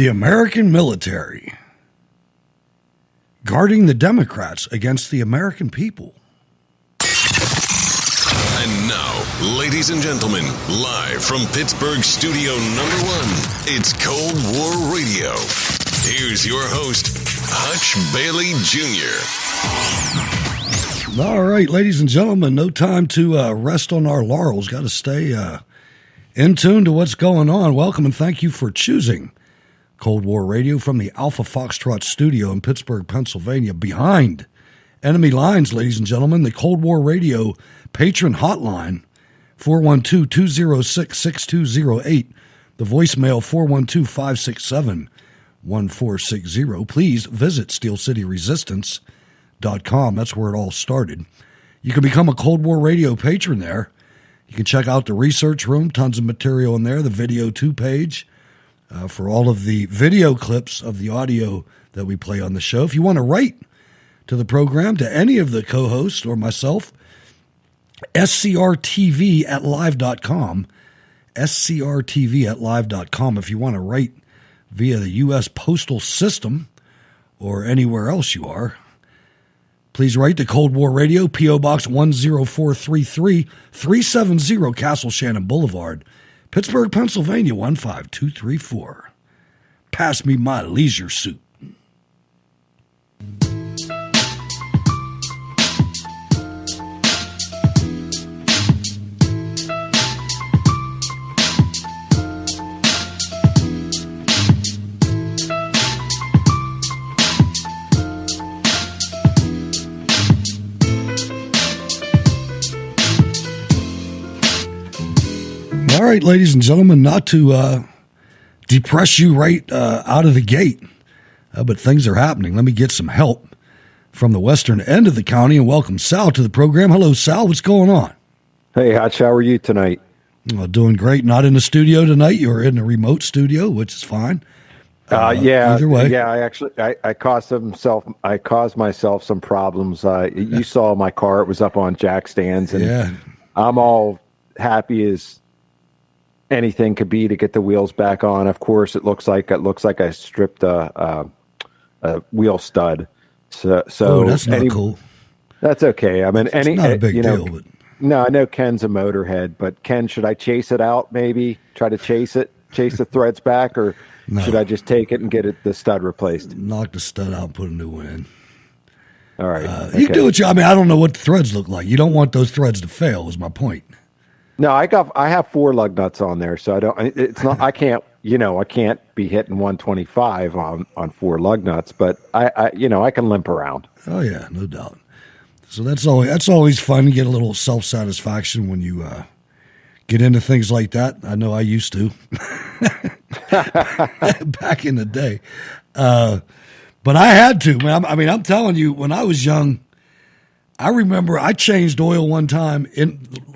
The American military guarding the Democrats against the American people. And now, ladies and gentlemen, live from Pittsburgh Studio number 1, it's Cold War Radio. Here's your host, Hutch Bailey Jr. All right, ladies and gentlemen, no time to rest on our laurels. Got to stay in tune to what's going on. Welcome and thank you for choosing Cold War Radio from the Alpha Foxtrot studio in Pittsburgh, Pennsylvania, behind enemy lines, ladies and gentlemen. The Cold War Radio patron hotline, 412-206-6208. The voicemail, 412-567-1460. Please visit SteelCityResistance.com. That's where it all started. You can become a Cold War Radio patron there. You can check out the research room, tons of material in there, the video 2 page for all of the video clips of the audio that we play on the show. If you want to write to the program, to any of the co-hosts or myself, scrtv@live.com, scrtv@live.com. If you want to write via the U.S. Postal System or anywhere else you are, please write to Cold War Radio, P.O. Box 10433, 370 Castle Shannon Boulevard, Pittsburgh, Pennsylvania, 15234. Pass me my leisure suit. All right, ladies and gentlemen, not to depress you right out of the gate, but things are happening. Let me get some help from the western end of the county and welcome Sal to the program. Hello, Sal. What's going on? Hey, Hutch. How are you tonight? Well, doing great. Not in the studio tonight. You're in a remote studio, which is fine. Yeah. Either way. Yeah. I caused myself some problems. You saw my car; it was up on jack stands, and yeah. I'm all happy as anything could be to get the wheels back on. Of course, it looks like I stripped a wheel stud. So that's not cool. That's okay. I mean, it's not a big deal. But... No, I know Ken's a motorhead, but Ken, should I chase it out? Maybe try to chase the threads back, or should I just take it and get the stud replaced? Knock the stud out and put a new one in. All right. You do what I mean, I don't know what the threads look like. You don't want those threads to fail, is my point. No, I have 4 lug nuts on there, so I can't be hitting 125 on 4 lug nuts, but I can limp around. Oh yeah, no doubt. So that's always fun to get a little self-satisfaction when you get into things like that. I know I used to back in the day. But I had to, man. I mean, I'm telling you, when I was young, I remember I changed oil one time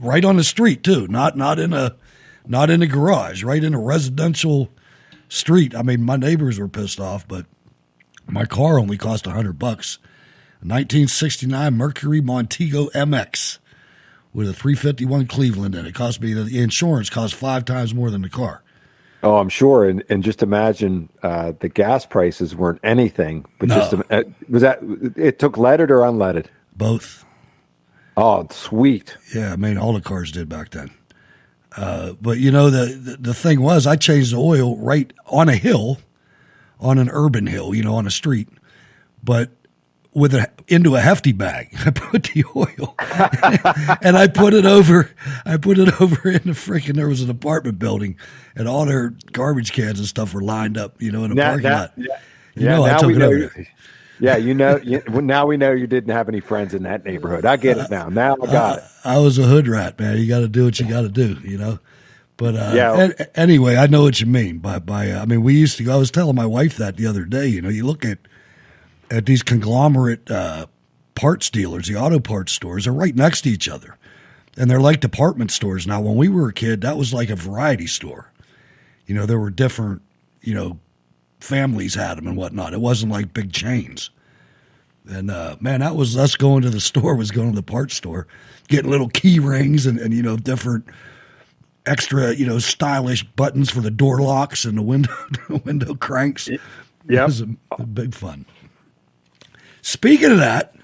right on the street too, not in a garage, right in a residential street. I mean, my neighbors were pissed off, but my car only cost $100. A 1969 Mercury Montego MX with a 351 Cleveland in it. Cost me, the insurance cost 5 times more than the car. Oh, I'm sure, and just imagine the gas prices weren't anything, but it took leaded or unleaded? Both. Oh, sweet. Yeah, I mean, all the cars did back then. But, the thing was, I changed the oil right on a hill, on an urban hill, on a street, but into a hefty bag. I put the oil, and I put it over in the freaking, there was an apartment building, and all their garbage cans and stuff were lined up, in the parking lot. I took it over there. Yeah, now we know you didn't have any friends in that neighborhood. I get it now. Now I got it. I was a hood rat, man. You got to do what you got to do, But anyway, I know what you mean. I we used to. I was telling my wife that the other day. You look at these conglomerate parts dealers, the auto parts stores, are right next to each other, and they're like department stores. Now, when we were a kid, that was like a variety store. There were different, families had them and whatnot. It wasn't like big chains. And man, that was us going to the store, was going to the parts store, getting little key rings and different extra, stylish buttons for the door locks and the window cranks. Yeah, it was a big fun. Speaking of that,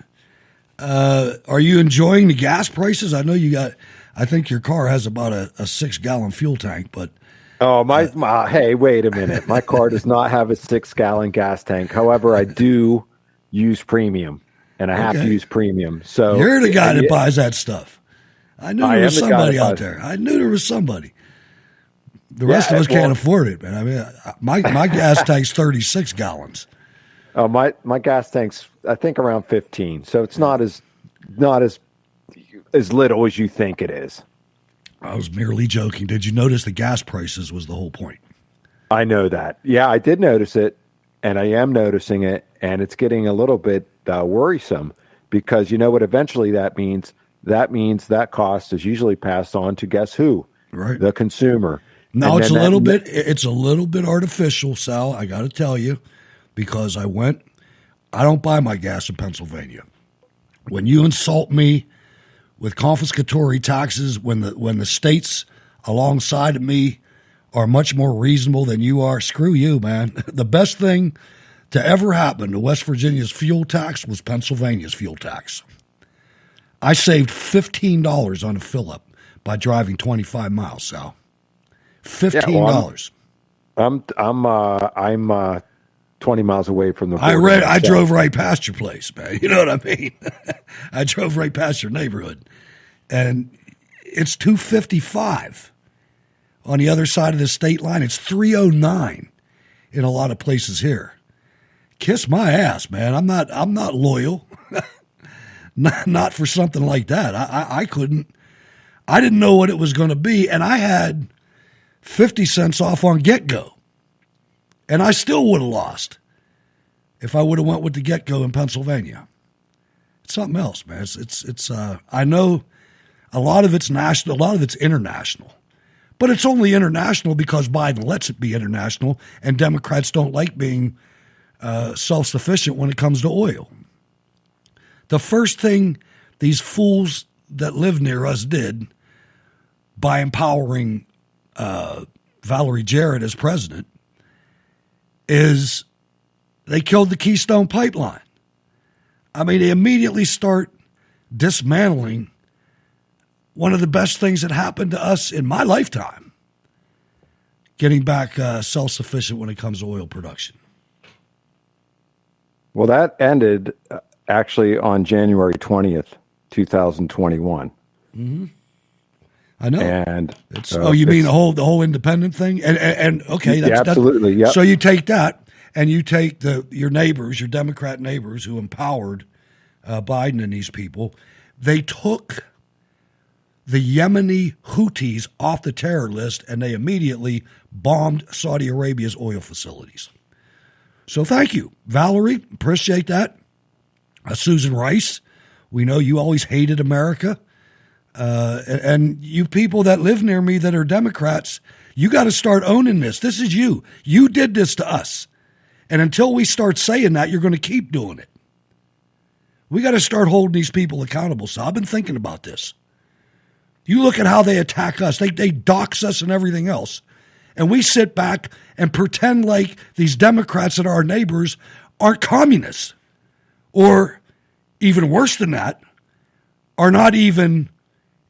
are you enjoying the gas prices? I know I think your car has about a 6-gallon fuel tank, but. Oh, hey, wait a minute. My car does not have a 6-gallon gas tank. However, I do use premium, and I have to use premium. So you're the guy that buys that stuff. I knew there was somebody out there. I knew there was somebody. The rest of us can't afford it, man. I mean, my gas tank's 36 gallons. Oh, my gas tank's I think around 15, so it's not as little as you think it is. I was merely joking. Did you notice the gas prices was the whole point? I know that. Yeah, I did notice it, and I am noticing it, and it's getting a little bit worrisome because you know what eventually that means? That means that cost is usually passed on to guess who? Right. The consumer. No, it's a little bit artificial, Sal, I got to tell you, because I don't buy my gas in Pennsylvania. When you insult me with confiscatory taxes, when the states alongside of me are much more reasonable than you are, screw you, man. The best thing to ever happen to West Virginia's fuel tax was Pennsylvania's fuel tax. I saved $15 on a fill-up by driving 25 miles, Sal. $15. I'm 20 miles away from the border. I drove right past your place, man. You know what I mean? I drove right past your neighborhood. And it's $2.55 on the other side of the state line. It's $3.09 in a lot of places here. Kiss my ass, man. I'm not loyal. not for something like that. I didn't know what it was going to be, and I had 50 cents off on Get-Go. And I still would have lost if I would have went with the Get-Go in Pennsylvania. It's something else, man. It's I know a lot of it's national, a lot of it's international. But it's only international because Biden lets it be international, and Democrats don't like being self-sufficient when it comes to oil. The first thing these fools that live near us did by empowering Valerie Jarrett as president is they killed the Keystone Pipeline. I mean, they immediately start dismantling one of the best things that happened to us in my lifetime, getting back self-sufficient when it comes to oil production. Well, that ended actually on January 20th, 2021. Mm-hmm. I know. And you mean the whole independent thing? And okay, that's absolutely. Yeah. So you take that, and you take your neighbors, your Democrat neighbors, who empowered Biden and these people. They took the Yemeni Houthis off the terror list, and they immediately bombed Saudi Arabia's oil facilities. So thank you, Valerie. Appreciate that. Susan Rice, we know you always hated America. And you people that live near me that are Democrats, you got to start owning this. This is you. You did this to us. And until we start saying that, you're going to keep doing it. We got to start holding these people accountable. So I've been thinking about this. You look at how they attack us. They dox us and everything else. And we sit back and pretend like these Democrats that are our neighbors aren't communists. Or even worse than that, are not even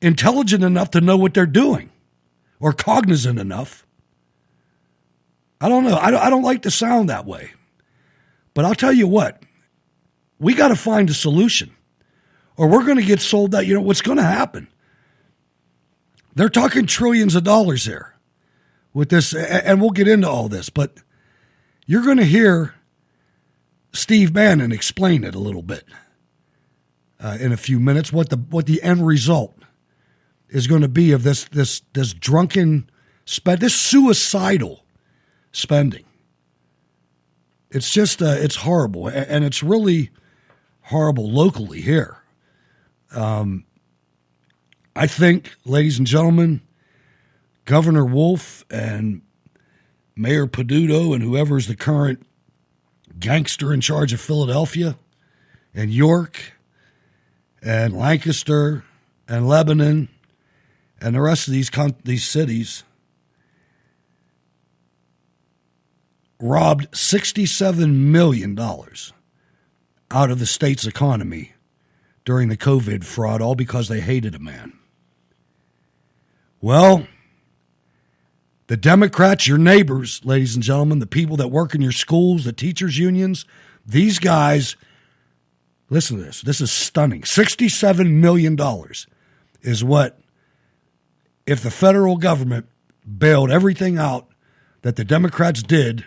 intelligent enough to know what they're doing or cognizant enough. I don't know. I don't like to sound that way. But I'll tell you what, we got to find a solution or we're going to get sold out. You know, what's going to happen? They're talking trillions of dollars here with this, and we'll get into all this, but you're going to hear Steve Bannon explain it a little bit in a few minutes, what the end result is going to be of this drunken this suicidal spending. It's just it's horrible, and it's really horrible locally here. I think, ladies and gentlemen, Governor Wolf and Mayor Peduto and whoever's the current gangster in charge of Philadelphia and York and Lancaster and Lebanon and the rest of these cities robbed $67 million out of the state's economy during the COVID fraud, all because they hated a man. Well, the Democrats, your neighbors, ladies and gentlemen, the people that work in your schools, the teachers' unions, these guys, listen to this. This is stunning. $67 million is what, if the federal government bailed everything out that the Democrats did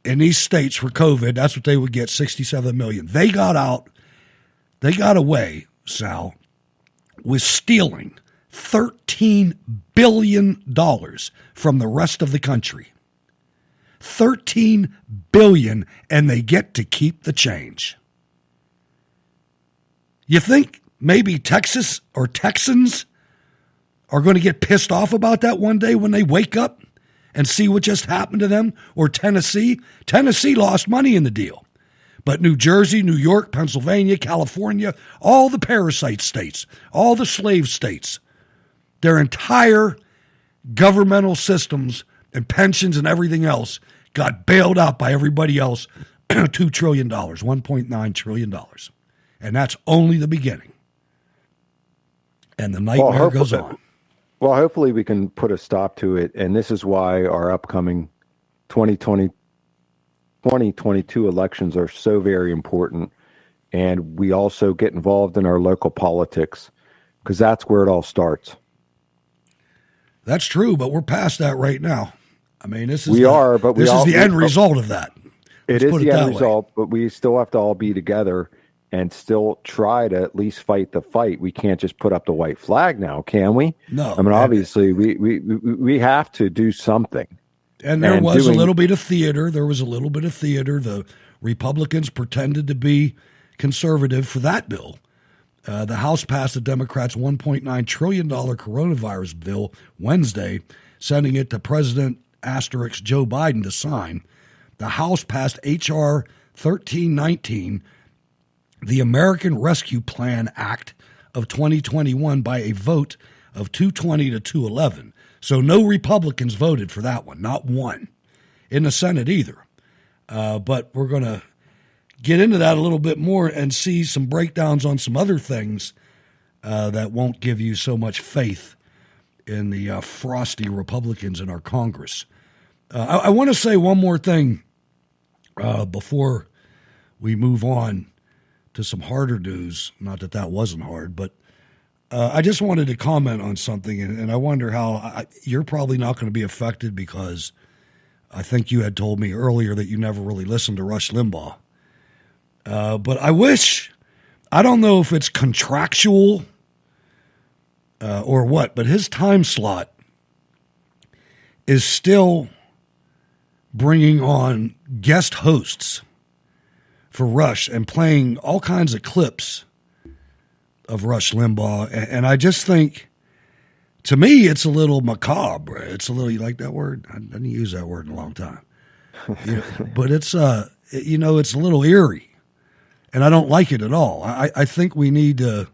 in these states for COVID, that's what they would get, $67 million. They got away, Sal, with stealing $13 billion from the rest of the country. $13 billion, and they get to keep the change. You think maybe Texas or Texans are going to get pissed off about that one day when they wake up and see what just happened to them? Or Tennessee? Tennessee lost money in the deal. But New Jersey, New York, Pennsylvania, California, all the parasite states, all the slave states, their entire governmental systems and pensions and everything else got bailed out by everybody else. $2 trillion, $1.9 trillion. And that's only the beginning. And the nightmare goes on. Well, hopefully we can put a stop to it. And this is why our upcoming 2022 elections are so very important. And we also get involved in our local politics because that's where it all starts. That's true, but we're past that right now. I mean, this is the end result of that. It is the end result, but we still have to all be together and still try to at least fight the fight. We can't just put up the white flag now, can we? No. I mean, obviously, we have to do something. And there was a little bit of theater. The Republicans pretended to be conservative for that bill. The House passed the Democrats' $1.9 trillion coronavirus bill Wednesday, sending it to President Joe Biden to sign. The House passed H.R. 1319, the American Rescue Plan Act of 2021, by a vote of 220 to 211. So no Republicans voted for that one, not one. In the Senate either. But we're going to get into that a little bit more and see some breakdowns on some other things that won't give you so much faith in the frosty Republicans in our Congress. I want to say one more thing before we move on to some harder news. Not that that wasn't hard, but I just wanted to comment on something, and I wonder how you're probably not going to be affected because I think you had told me earlier that you never really listened to Rush Limbaugh. But I don't know if it's contractual or what, but his time slot is still bringing on guest hosts for Rush and playing all kinds of clips of Rush Limbaugh. And I just think, to me, it's a little macabre. It's a little, you like that word? I didn't use that word in a long time. But it's, it's a little eerie. And I don't like it at all. I think we need to,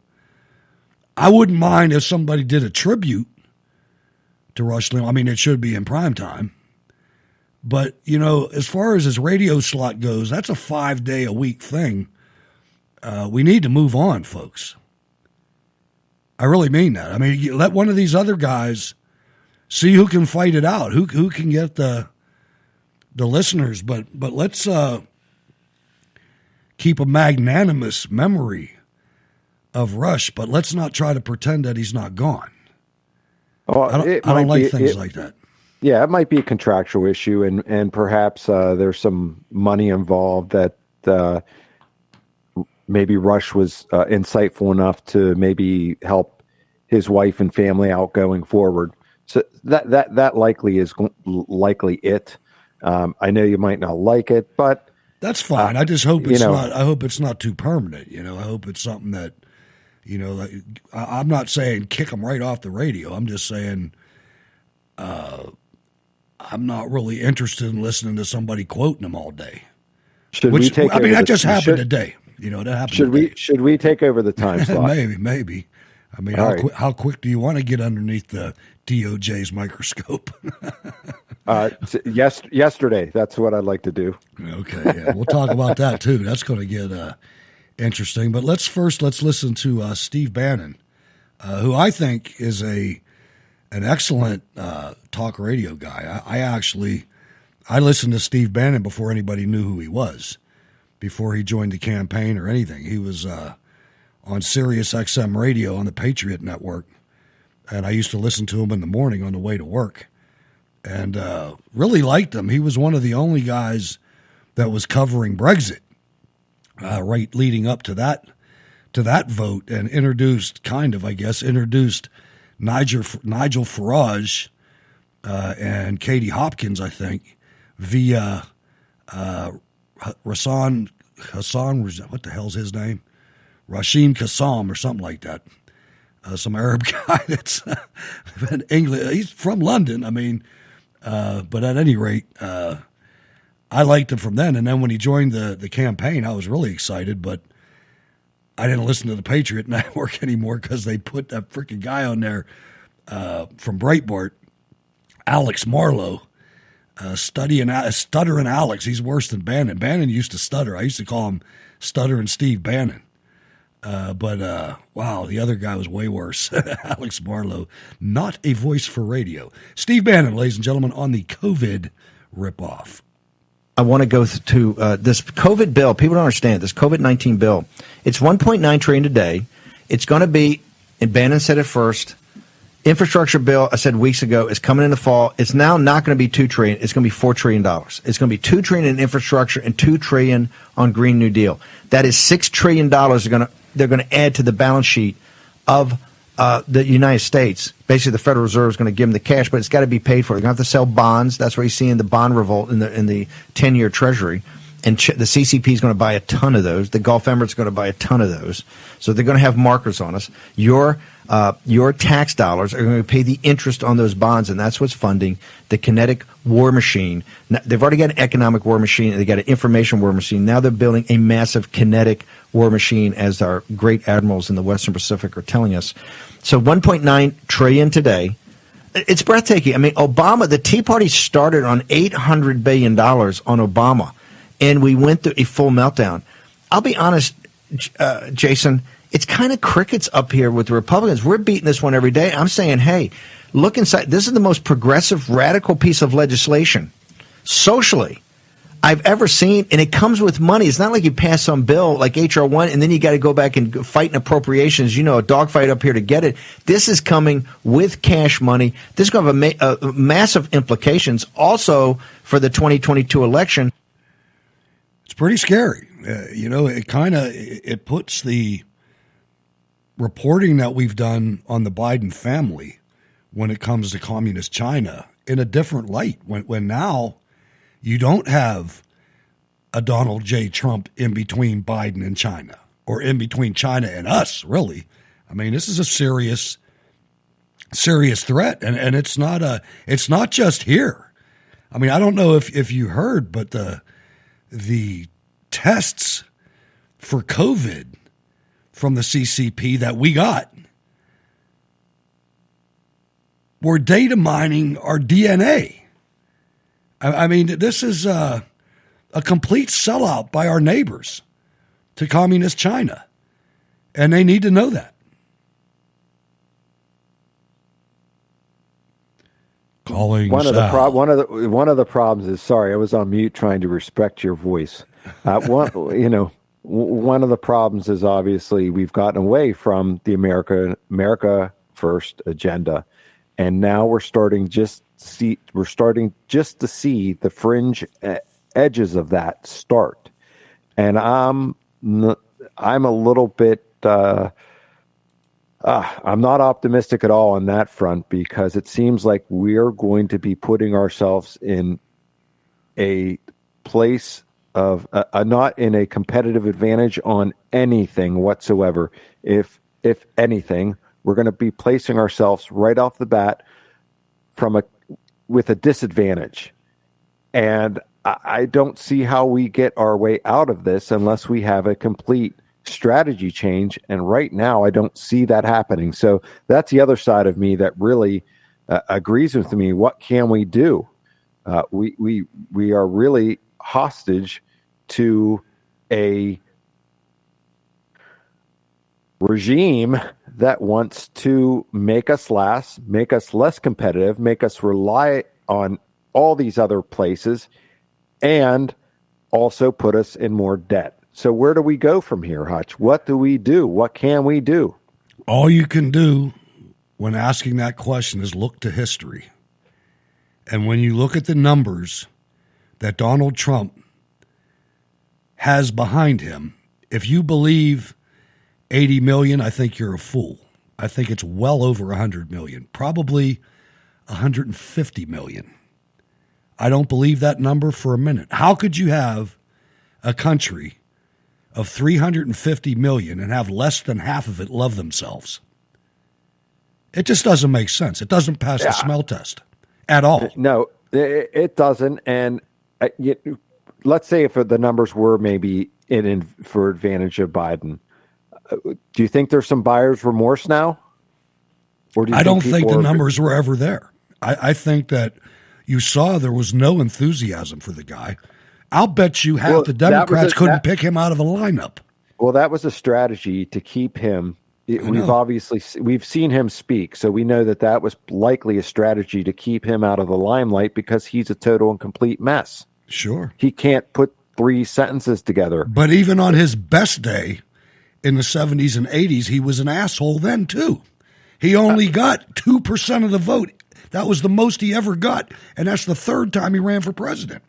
I wouldn't mind if somebody did a tribute to Rush Limbaugh. I mean, it should be in prime time. But, as far as his radio slot goes, that's a 5-day-a-week thing. We need to move on, folks. I really mean that. I mean, you let one of these other guys see who can fight it out, who can get the listeners. But let's keep a magnanimous memory of Rush, but let's not try to pretend that he's not gone. Oh, I don't like things like that. Yeah, it might be a contractual issue, and perhaps there's some money involved that maybe Rush was insightful enough to maybe help his wife and family out going forward. So that likely is it. I know you might not like it, but that's fine. I just hope it's not. I hope it's not too permanent. I hope it's something that, I'm not saying kick them right off the radio. I'm just saying. I'm not really interested in listening to somebody quoting them all day. That just happened today. That happened. Should we take over the time slot? Maybe. I mean, how quick do you want to get underneath the DOJ's microscope? Yesterday, that's what I'd like to do. Okay, yeah. We'll talk about that too. That's going to get interesting. But let's listen to Steve Bannon, who I think is an excellent talk radio guy. I listened to Steve Bannon before anybody knew who he was, before he joined the campaign or anything. He was on Sirius XM radio on the Patriot Network, and I used to listen to him in the morning on the way to work, and really liked him. He was one of the only guys that was covering Brexit right leading up to that vote, and introduced Nigel Farage and Katie Hopkins, I think, via Hassan, what the hell's his name? Rashim Kassam or something like that. Some Arab guy that's in England. He's from London, I mean, but at any rate, I liked him from then. And then when he joined the campaign, I was really excited, but I didn't listen to the Patriot Network anymore because they put that freaking guy on there from Breitbart, Alex Marlow, stuttering Alex. He's worse than Bannon. Bannon used to stutter. I used to call him Stuttering Steve Bannon. But wow, the other guy was way worse. Alex Marlow, not a voice for radio. Steve Bannon, ladies and gentlemen, on the COVID ripoff. I want to go to this COVID bill. People don't understand this COVID-19 bill. It's $1.9 trillion today. It's going to be, and Bannon said it first, infrastructure bill, I said weeks ago, is coming in the fall. It's now not going to be $2 trillion. It's going to be $4 trillion. It's going to be $2 trillion in infrastructure and $2 trillion on Green New Deal. That is $6 trillion they're going to add to the balance sheet of the United States. Basically, the Federal Reserve is going to give them the cash, but it's got to be paid for. They're going to have to sell bonds. That's where you see in the bond revolt in the 10-year Treasury. And the CCP is going to buy a ton of those. The Gulf Emirates is going to buy a ton of those. So they're going to have markers on us. Your tax dollars are going to pay the interest on those bonds, and that's what's funding the kinetic war machine. Now, they've already got an economic war machine, and they got an information war machine. Now they're building a massive kinetic war machine, as our great admirals in the Western Pacific are telling us. So $1.9 trillion today. It's breathtaking. I mean, Obama, the Tea Party started on $800 billion on Obama, and we went through a full meltdown. I'll be honest, Jason, it's kind of crickets up here with the Republicans. We're beating this one every day. I'm saying, hey, look inside. This is the most progressive, radical piece of legislation socially I've ever seen, and it comes with money. It's not like you pass some bill like H.R. 1 and then you got to go back and fight in appropriations, a dogfight up here to get it. This is coming with cash money. This is going to have massive implications also for the 2022 election. It's pretty scary. It puts the reporting that we've done on the Biden family when it comes to communist China in a different light. When now you don't have a Donald J. Trump in between Biden and China, or in between China and us, really. I mean, this is a serious threat, and it's not just here. I mean, I don't know if you heard, but the tests for COVID from the CCP that we got were data mining our DNA. I mean, this is a complete sellout by our neighbors to communist China, and they need to know that. Calling one of the problems is, sorry, I was on mute trying to respect your voice. One of the problems is obviously we've gotten away from the America First agenda, and now we're starting just to see the fringe edges of that start. And I'm a little bit I'm not optimistic at all on that front, because it seems like we're going to be putting ourselves in a place of not in a competitive advantage on anything whatsoever. If anything, we're going to be placing ourselves right off the bat with a disadvantage. And I don't see how we get our way out of this unless we have a complete strategy change. And right now, I don't see that happening. So that's the other side of me that really agrees with me. What can we do? We are really hostage to a regime that wants to make us less competitive, make us rely on all these other places, and also put us in more debt. So where do we go from here, Hutch? What do we do? What can we do? All you can do when asking that question is look to history. And when you look at the numbers that Donald Trump has behind him, if you believe 80 million, I think you're a fool. I think it's well over 100 million, probably 150 million. I don't believe that number for a minute. How could you have a country of 350 million and have less than half of it love themselves? It just doesn't make sense. It doesn't pass the smell test at all. No, it doesn't. And let's say if the numbers were maybe for advantage of Biden, do you think there's some buyer's remorse now? Or do you I don't think the numbers were ever there. I think that you saw there was no enthusiasm for the guy. I'll bet you half the Democrats couldn't pick him out of a lineup. Well, that was a strategy to keep him. We've seen him speak, so we know that was likely a strategy to keep him out of the limelight because he's a total and complete mess. Sure. He can't put 3 sentences together. But even on his best day in the 70s and 80s, he was an asshole then, too. He only got 2% of the vote. That was the most he ever got, and that's the 3rd time he ran for president.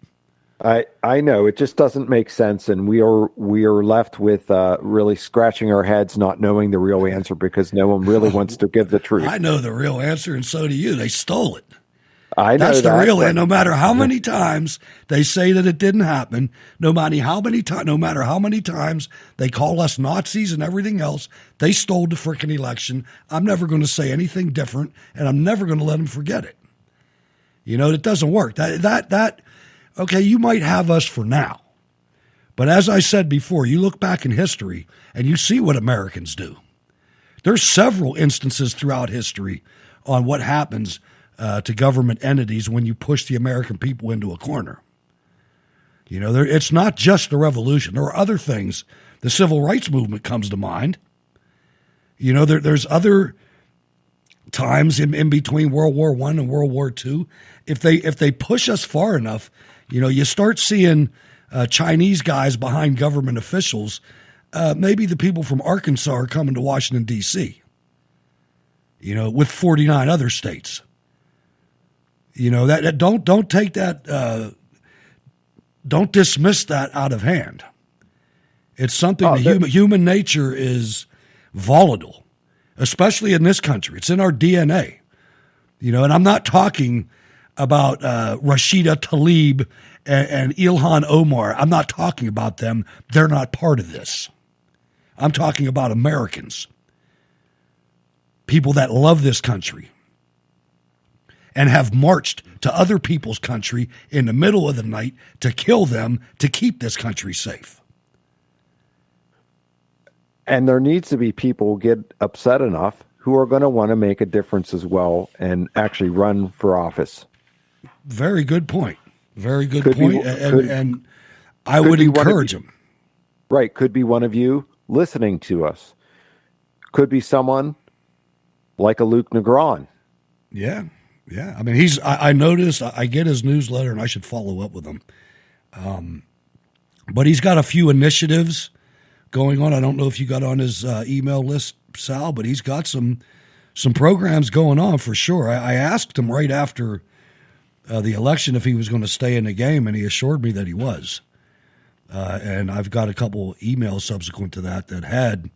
I know. It just doesn't make sense, and we are left with really scratching our heads, not knowing the real answer because no one really wants to give the truth. I know the real answer, and so do you. They stole it. I know that's the real answer. No matter how many times they say that it didn't happen, no matter how many times they call us Nazis and everything else, they stole the frickin' election. I'm never going to say anything different, and I'm never going to let them forget it. You know, it doesn't work. Okay, you might have us for now. But as I said before, you look back in history and you see what Americans do. There's several instances throughout history on what happens to government entities when you push the American people into a corner. You know, it's not just the revolution. There are other things. The civil rights movement comes to mind. You know, there's other times in between World War I and World War II. If they push us far enough, you know, you start seeing Chinese guys behind government officials. Maybe the people from Arkansas are coming to Washington, D.C., you know, with 49 other states. You know, that don't take that, don't dismiss that out of hand. It's something human nature is volatile, especially in this country. It's in our DNA. You know, and I'm not talking about Rashida Tlaib and Ilhan Omar. I'm not talking about them. They're not part of this. I'm talking about Americans, people that love this country and have marched to other people's country in the middle of the night to kill them to keep this country safe. And there needs to be people who get upset enough who are going to want to make a difference as well and actually run for office. Very good point. Very good point. And I would encourage them. Right. Could be one of you listening to us. Could be someone like a Luke Negron. Yeah. Yeah. I mean, I noticed, I get his newsletter and I should follow up with him. But he's got a few initiatives going on. I don't know if you got on his email list, Sal, but he's got some programs going on for sure. I asked him right after the election if he was going to stay in the game, and he assured me that he was. And I've got a couple emails subsequent to that had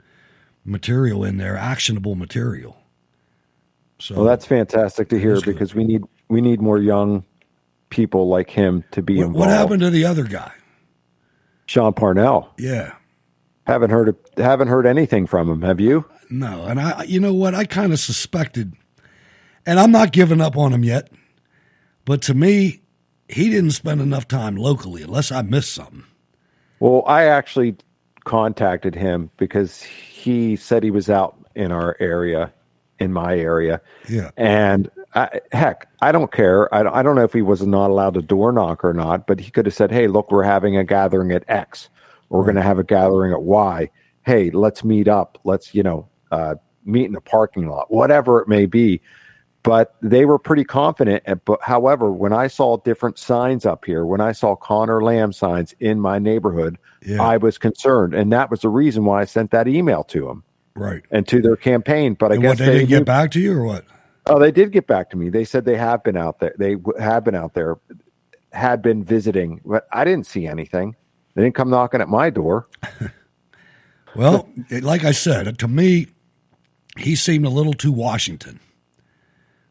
material in there, actionable material. So, well, that's fantastic to hear because we need more young people like him to be involved. What happened to the other guy? Sean Parnell. Yeah. Haven't heard anything from him. Have you? No. And you know what? I kind of suspected, and I'm not giving up on him yet, but to me, he didn't spend enough time locally unless I missed something. Well, I actually contacted him because he said he was out in our area, in my area. Yeah. And heck, I don't care. I don't know if he was not allowed to door knock or not, but he could have said, hey, look, we're having a gathering at X. We're going to have a gathering at Y. Hey, let's meet up. Let's, meet in the parking lot, whatever it may be. But they were pretty confident. But however, when I saw different signs up here, when I saw Connor Lamb signs in my neighborhood, I was concerned. And that was the reason why I sent that email to them. Right. And to their campaign. But I guess they didn't get back to you or what? Oh, they did get back to me. They said they have been out there. They have been out there, had been visiting, but I didn't see anything. They didn't come knocking at my door. Well, like I said, to me, he seemed a little too Washington.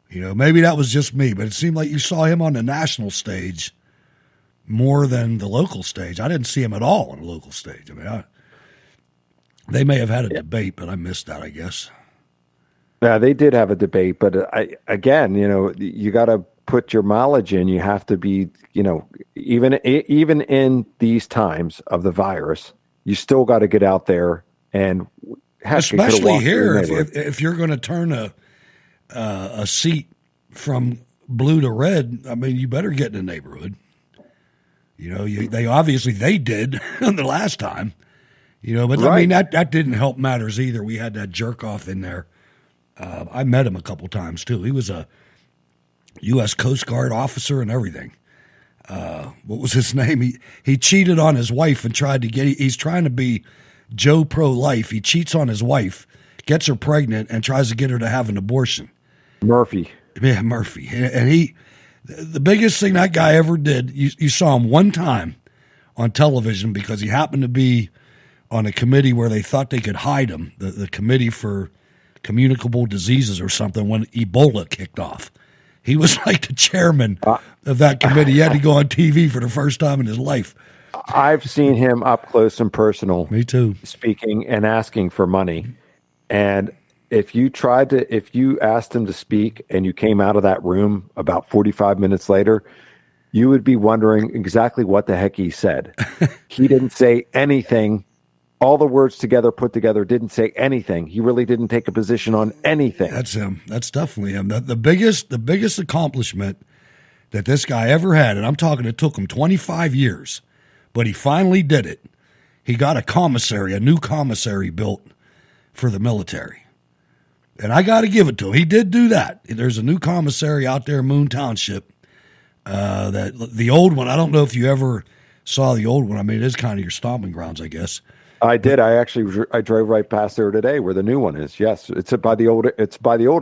Maybe that was just me, but it seemed like you saw him on the national stage more than the local stage. I didn't see him at all on the local stage. I mean, they may have had a debate, but I missed that, I guess. Yeah, they did have a debate, but you got to put your mileage in. You have to be, even in these times of the virus, you still got to get out there and especially here, if you're going to turn a seat from blue to red, I mean, you better get in the neighborhood. They did the last time, but right. I mean, that didn't help matters either. We had that jerk off in there. I met him a couple times too. He was a U.S. Coast Guard officer and everything. What was his name? He cheated on his wife and he's trying to be Joe pro-life. He cheats on his wife, gets her pregnant, and tries to get her to have an abortion. Murphy. Yeah, Murphy. And the biggest thing that guy ever did, you saw him one time on television because he happened to be on a committee where they thought they could hide him, the committee for communicable diseases or something, when Ebola kicked off. He was like the chairman of that committee. He had to go on TV for the first time in his life. I've seen him up close and personal. Me too. Speaking and asking for money. And if you asked him to speak and you came out of that room about 45 minutes later, you would be wondering exactly what the heck he said. He didn't say anything. All the words put together, didn't say anything. He really didn't take a position on anything. That's him. That's definitely him. The biggest accomplishment that this guy ever had, and I'm talking, it took him 25 years, but he finally did it. He got a new commissary built for the military. And I got to give it to him. He did do that. There's a new commissary out there in Moon Township. That the old one, I don't know if you ever saw the old one. I mean, it is kind of your stomping grounds, I guess. I did. I drove right past there today, where the new one is. Yes, it's by the old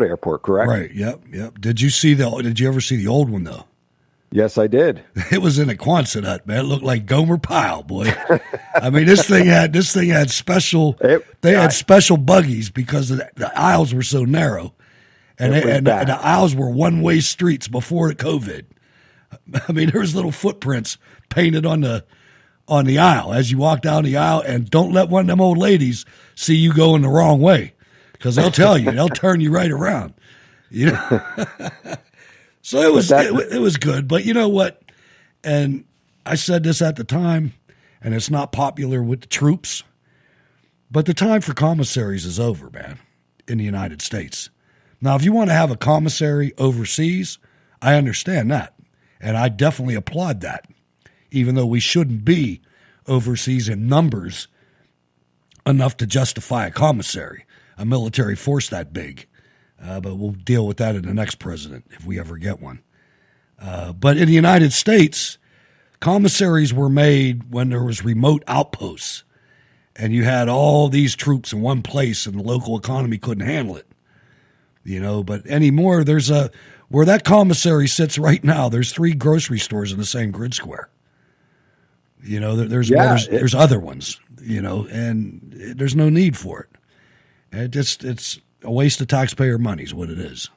airport, correct? Right. Yep. Did you ever see the old one though? Yes, I did. It was in a Quonset, man. It looked like Gomer Pyle, boy. I mean, this thing had special. They had special buggies because the aisles were so narrow, and the aisles were one-way streets before the COVID. I mean, there was little footprints painted on the aisle as you walk down the aisle, and don't let one of them old ladies see you going the wrong way, because they'll tell you, they'll turn you right around. So it was good, but you know what? And I said this at the time, and it's not popular with the troops, but the time for commissaries is over, man, in the United States. Now, if you want to have a commissary overseas, I understand that, and I definitely applaud that. Even though we shouldn't be overseas in numbers enough to justify a commissary, a military force that big. But we'll deal with that in the next president if we ever get one. But in the United States, commissaries were made when there was remote outposts, and you had all these troops in one place, and the local economy couldn't handle it. But anymore, where that commissary sits right now, there's 3 grocery stores in the same grid square. There's other ones, and there's no need for it. It's a waste of taxpayer money is what it is.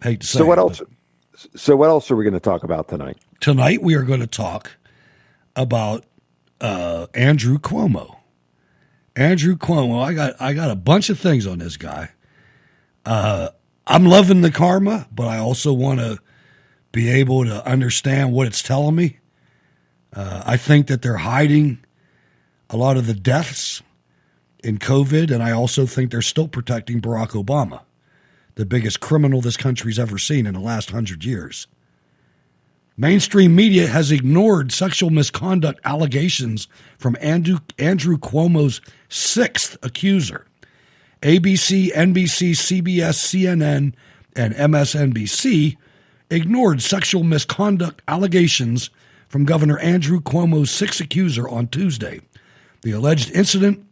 Hate to say. So what else are we going to talk about tonight? Tonight we are going to talk about Andrew Cuomo. Andrew Cuomo. I got a bunch of things on this guy. I'm loving the karma, but I also want to be able to understand what it's telling me. I think that they're hiding a lot of the deaths in COVID, and I also think they're still protecting Barack Obama, the biggest criminal this country's ever seen in the last 100 years. Mainstream media has ignored sexual misconduct allegations from Andrew Cuomo's sixth accuser. ABC, NBC, CBS, CNN, and MSNBC ignored sexual misconduct allegations from Governor Andrew Cuomo's sixth accuser on Tuesday. The alleged incident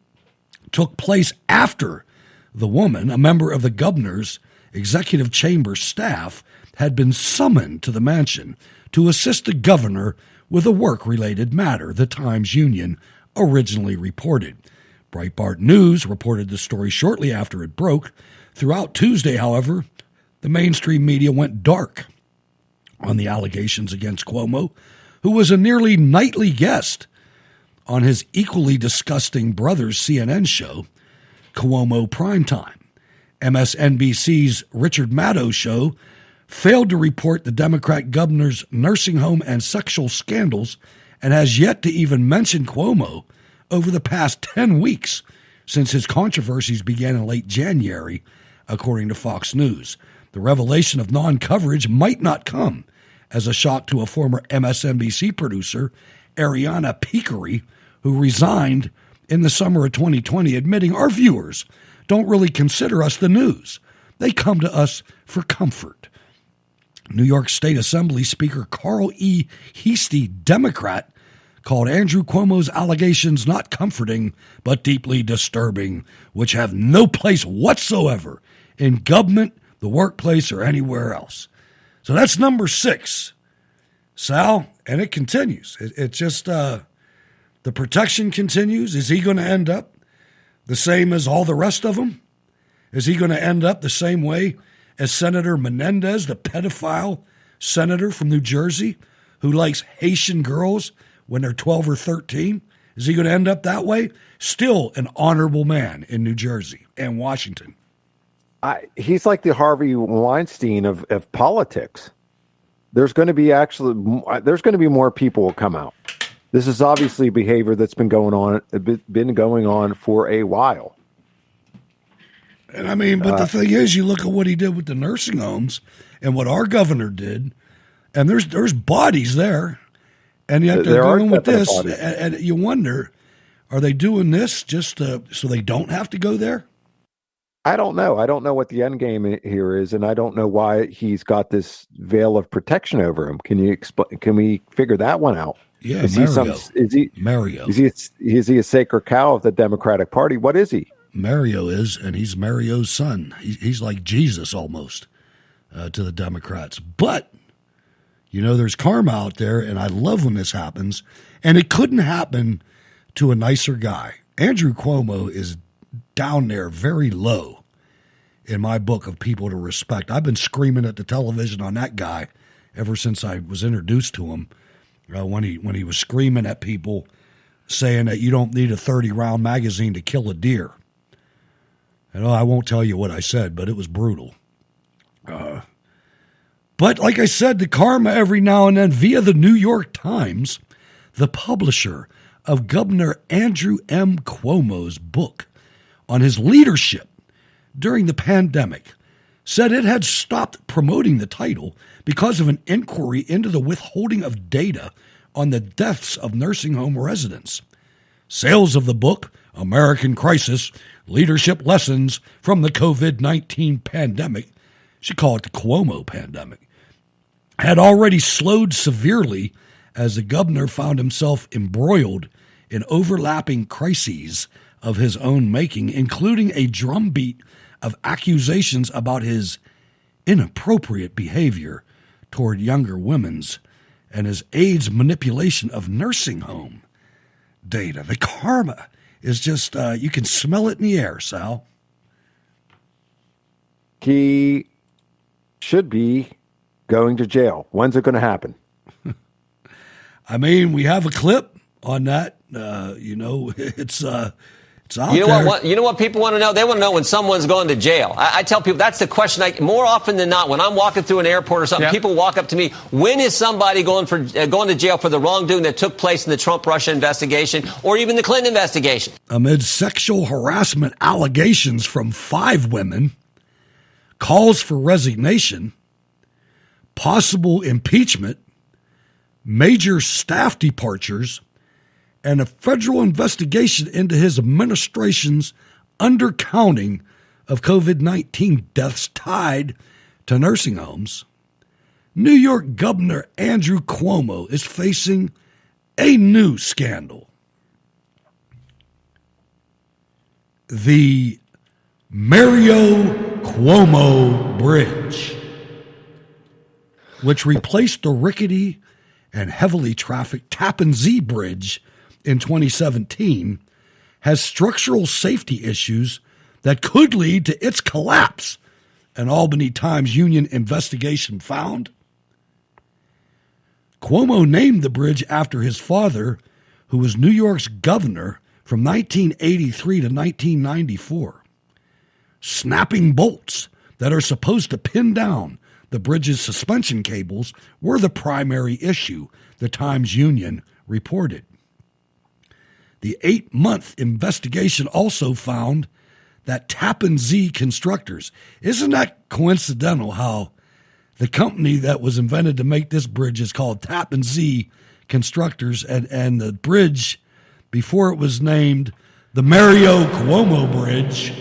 took place after the woman, a member of the governor's executive chamber staff, had been summoned to the mansion to assist the governor with a work-related matter, the Times-Union originally reported. Breitbart News reported the story shortly after it broke. Throughout Tuesday, however, the mainstream media went dark on the allegations against Cuomo, who was a nearly nightly guest on his equally disgusting brother's CNN show, Cuomo Primetime. MSNBC's Richard Maddow show failed to report the Democrat governor's nursing home and sexual scandals and has yet to even mention Cuomo over the past 10 weeks since his controversies began in late January, according to Fox News. The revelation of non-coverage might not come as a shock to a former MSNBC producer, Ariana Peekery, who resigned in the summer of 2020, admitting our viewers don't really consider us the news. They come to us for comfort. New York State Assembly Speaker Carl E. Heastie, Democrat, called Andrew Cuomo's allegations not comforting but deeply disturbing, which have no place whatsoever in government, the workplace, or anywhere else. So that's number 6, Sal, and it continues. It just, the protection continues. Is he going to end up the same as all the rest of them? Is he going to end up the same way as Senator Menendez, the pedophile senator from New Jersey who likes Haitian girls when they're 12 or 13? Is he going to end up that way? Still an honorable man in New Jersey and Washington. He's like the Harvey Weinstein of politics. There's going to be more people will come out. This is obviously behavior that's been going on for a while. And I mean, but the thing is, you look at what he did with the nursing homes and what our governor did, and there's bodies there, and yet they're going with this, and you wonder, are they doing this just so they don't have to go there? I don't know. I don't know what the end game here is, and I don't know why he's got this veil of protection over him. Can you explain? Can we figure that one out? Yeah, is Mario. Is he a sacred cow of the Democratic Party? What is he? Mario is, and he's Mario's son. He's like Jesus almost to the Democrats. But, there's karma out there, and I love when this happens. And it couldn't happen to a nicer guy. Andrew Cuomo is down there very low in my book of people to respect. I've been screaming at the television on that guy ever since I was introduced to him. When he was screaming at people saying that you don't need a 30-round magazine to kill a deer. And I won't tell you what I said, but it was brutal. But like I said, the karma every now and then via the New York Times, the publisher of Governor Andrew M. Cuomo's book on his leadership during the pandemic, said it had stopped promoting the title because of an inquiry into the withholding of data on the deaths of nursing home residents. Sales of the book, American Crisis, Leadership Lessons from the COVID-19 Pandemic, she called it the Cuomo Pandemic, had already slowed severely as the governor found himself embroiled in overlapping crises of his own making, including a drumbeat of accusations about his inappropriate behavior toward younger women's and his aide's manipulation of nursing home data. The karma is just, you can smell it in the air, Sal. He should be going to jail. When's it going to happen? I mean, we have a clip on that. It's out there. You know what people want to know? They want to know when someone's going to jail. I tell people that's the question. More often than not, when I'm walking through an airport or something, people walk up to me. When is somebody going to jail for the wrongdoing that took place in the Trump-Russia investigation or even the Clinton investigation? Amid sexual harassment allegations from 5 women, calls for resignation, possible impeachment, major staff departures, and a federal investigation into his administration's undercounting of COVID-19 deaths tied to nursing homes, New York Governor Andrew Cuomo is facing a new scandal. The Mario Cuomo Bridge, which replaced the rickety and heavily trafficked Tappan Zee Bridge in 2017, has structural safety issues that could lead to its collapse, an Albany Times-Union investigation found. Cuomo named the bridge after his father, who was New York's governor from 1983 to 1994. Snapping bolts that are supposed to pin down the bridge's suspension cables were the primary issue, the Times-Union reported. The 8-month investigation also found that Tappan Zee Constructors, isn't that coincidental how the company that was invented to make this bridge is called Tappan Zee Constructors, and the bridge, before it was named the Mario Cuomo Bridge,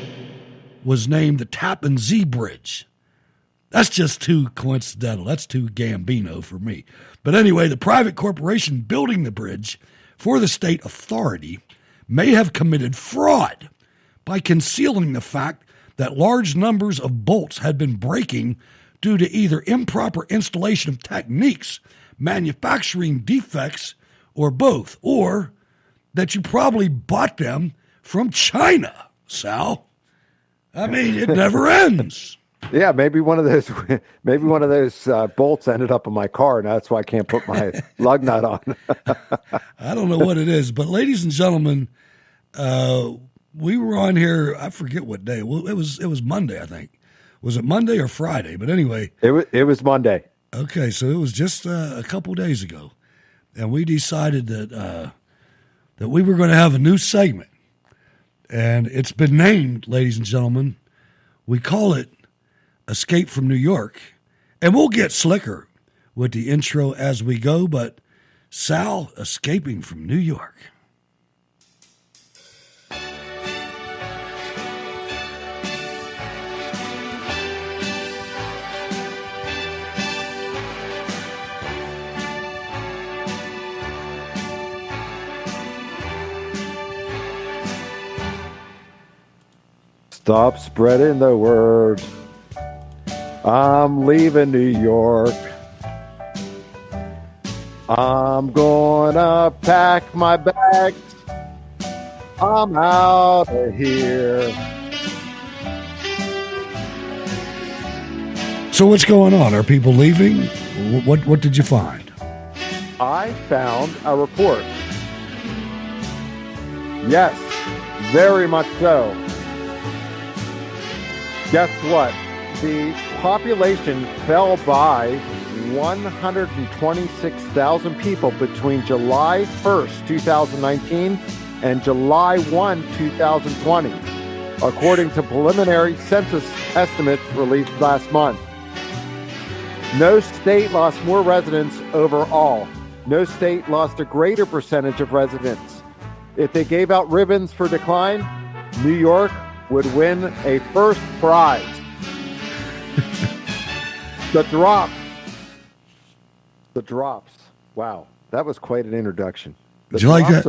was named the Tappan Zee Bridge. That's just too coincidental. That's too Gambino for me. But anyway, the private corporation building the bridge for the state authority may have committed fraud by concealing the fact that large numbers of bolts had been breaking due to either improper installation of techniques, manufacturing defects, or both, or that you probably bought them from China, Sal. I mean, it never ends. Yeah, maybe one of those bolts ended up in my car, and that's why I can't put my lug nut on. I don't know what it is, but ladies and gentlemen, we were on here. I forget what day. Well, it was Monday, I think. Was it Monday or Friday? But anyway, it was Monday. Okay, so it was just a couple days ago, and we decided that we were going to have a new segment, and it's been named, ladies and gentlemen. We call it Escape from New York, and we'll get slicker with the intro as we go, but Sal, escaping from New York. Stop spreading the word. I'm leaving New York. I'm gonna pack my bags. I'm out of here. So what's going on? Are people leaving? What did you find? I found a report. Yes, very much so. Guess what? The population fell by 126,000 people between July 1st, 2019 and July 1, 2020, according to preliminary census estimates released last month. No state lost more residents overall. No state lost a greater percentage of residents. If they gave out ribbons for decline, New York would win a first prize. The drops. Wow, that was quite an introduction. Did you like that?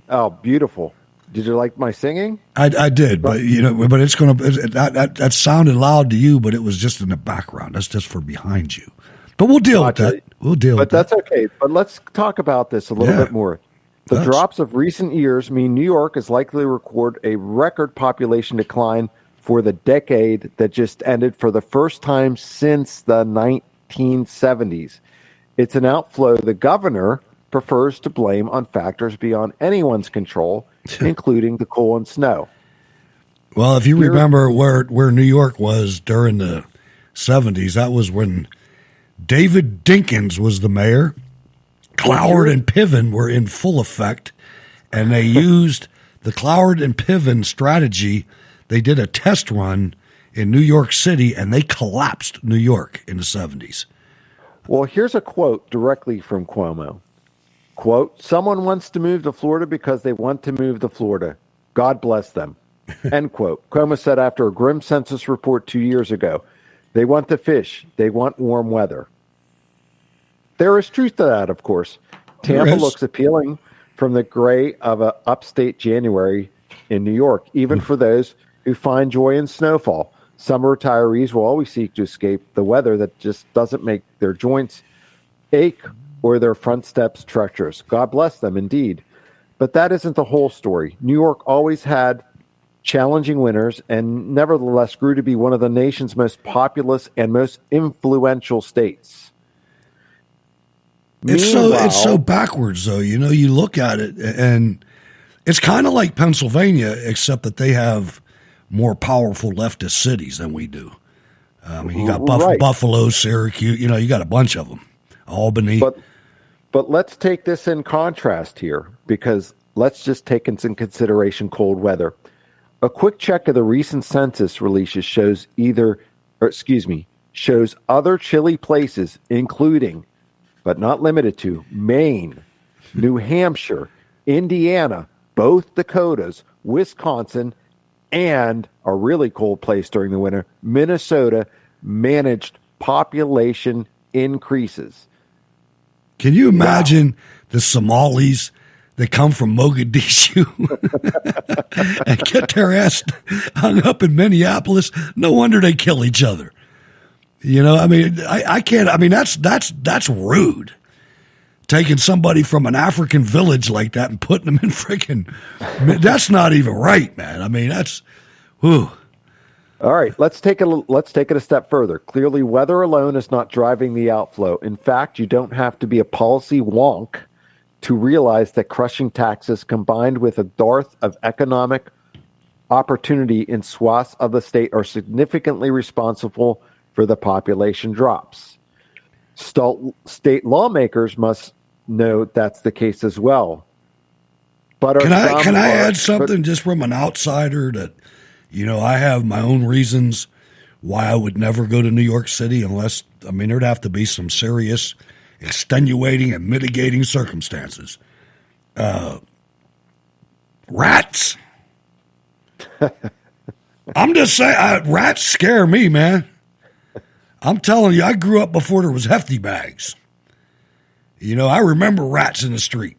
Oh, beautiful. Did you like my singing? I did, but it's going to that sounded loud to you, but it was just in the background. That's just for behind you. But we'll deal with that. But that's okay. But let's talk about this a little bit more. The drops of recent years mean New York is likely to record a record population decline for the decade that just ended for the first time since the 1970s. It's an outflow the governor prefers to blame on factors beyond anyone's control, including the cold and snow. Well, if you remember where New York was during the 70s, that was when David Dinkins was the mayor. Cloward and Piven were in full effect, and they used the Cloward and Piven strategy. They did a test run in New York City, and they collapsed New York in the 70s. Well, here's a quote directly from Cuomo. Quote, "Someone wants to move to Florida because they want to move to Florida. God bless them." End quote. Cuomo said after a grim census report 2 years ago, they want to fish. They want warm weather. There is truth to that, of course. Tampa looks appealing from the gray of an upstate January in New York, even for those who find joy in snowfall. Summer retirees will always seek to escape the weather that just doesn't make their joints ache or their front steps treacherous. God bless them, indeed. But that isn't the whole story. New York always had challenging winters and nevertheless grew to be one of the nation's most populous and most influential states. It's so backwards, though. You know, you look at it, and it's kind of like Pennsylvania, except that they have more powerful leftist cities than we do. I mean, you got Buffalo, Syracuse. You know, you got a bunch of them. Albany. But let's take this in contrast here, because let's just take into consideration cold weather. A quick check of the recent census releases shows other chilly places, including, but not limited to, Maine, New Hampshire, Indiana, both Dakotas, Wisconsin, and a really cold place during the winter, Minnesota, managed population increases. Can you imagine the Somalis that come from Mogadishu and get their ass hung up in Minneapolis? No wonder they kill each other. You know, I mean, I can't. I mean, that's rude. Taking somebody from an African village like that and putting them in freaking. That's not even right, man. I mean, that's. Whew. All right, let's take it a step further. Clearly, weather alone is not driving the outflow. In fact, you don't have to be a policy wonk to realize that crushing taxes combined with a dearth of economic opportunity in swaths of the state are significantly responsible for the population drops. State lawmakers must know that's the case as well. But can I add something just from an outsider that, you know, I have my own reasons why I would never go to New York City unless, I mean, there'd have to be some serious extenuating and mitigating circumstances. Rats. I'm just saying, rats scare me, man. I'm telling you, I grew up before there was Hefty bags. You know, I remember rats in the street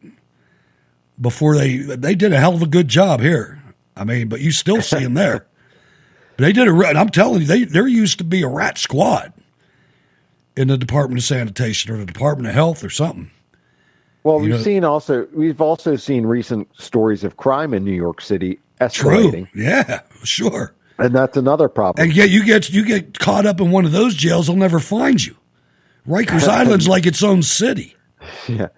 before they did a hell of a good job here. I mean, but you still see them there. But they did I'm telling you, there used to be a rat squad in the Department of Sanitation or the Department of Health or something. Well, we've also seen recent stories of crime in New York City escalating. True. Yeah, sure. And that's another problem. And yet you get caught up in one of those jails, they'll never find you. Rikers Island's like its own city. Yeah.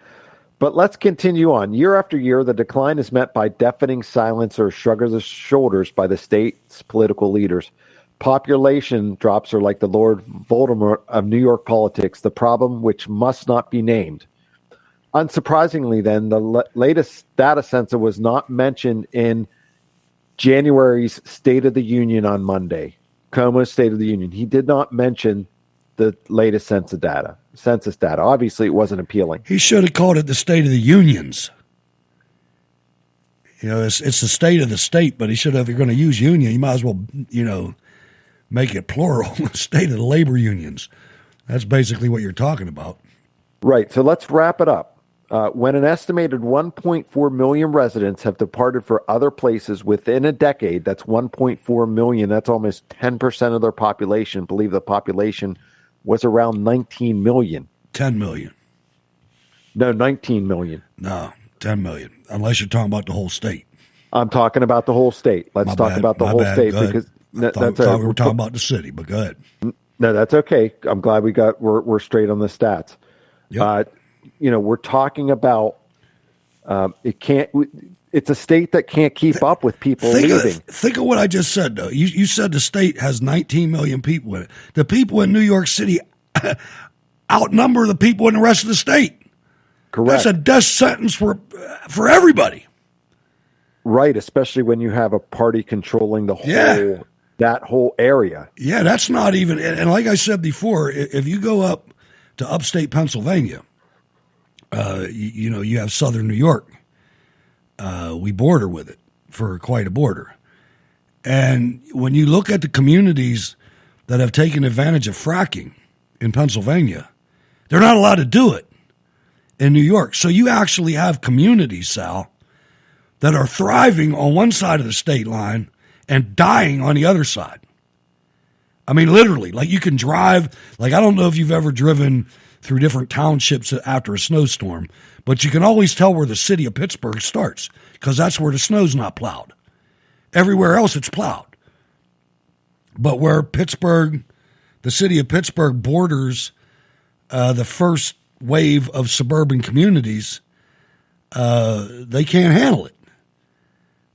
But let's continue on. Year after year, the decline is met by deafening silence or shrug of the shoulders by the state's political leaders. Population drops are like the Lord Voldemort of New York politics, the problem which must not be named. Unsurprisingly, then, the latest data census was not mentioned in January's State of the Union on Monday. Cuomo's State of the Union. He did not mention the latest census data. Obviously, it wasn't appealing. He should have called it the State of the Unions. You know, it's the state of the state, but he should have, if you're going to use union, you might as well, you know, make it plural. State of the labor unions. That's basically what you're talking about. Right. So let's wrap it up. When an estimated 1.4 million residents have departed for other places within a decade, that's 1.4 million. That's almost 10% of their population. Believe the population was around 19 million. 10 million. No, 19 million. No, 10 million. Unless you're talking about the whole state. I'm talking about the whole state. Let's talk about the whole state because we were talking about the city, but go ahead. No, that's okay. I'm glad we're straight on the stats. Yep. we're talking about it's a state that can't keep up with people leaving. Think of what I just said, though. You said the state has 19 million people in it. The people in New York City outnumber the people in the rest of the state. Correct. That's a death sentence for everybody. Right, especially when you have a party controlling that whole area. Yeah, that's not even. And like I said before, if you go up to upstate Pennsylvania, you have southern New York. We border with it for quite a border. And when you look at the communities that have taken advantage of fracking in Pennsylvania, they're not allowed to do it in New York. So you actually have communities, Sal, that are thriving on one side of the state line and dying on the other side. I mean, literally, like you can drive, like I don't know if you've ever driven through different townships after a snowstorm, but you can always tell where the city of Pittsburgh starts because that's where the snow's not plowed. Everywhere else it's plowed. But where Pittsburgh, the city of Pittsburgh borders the first wave of suburban communities, they can't handle it.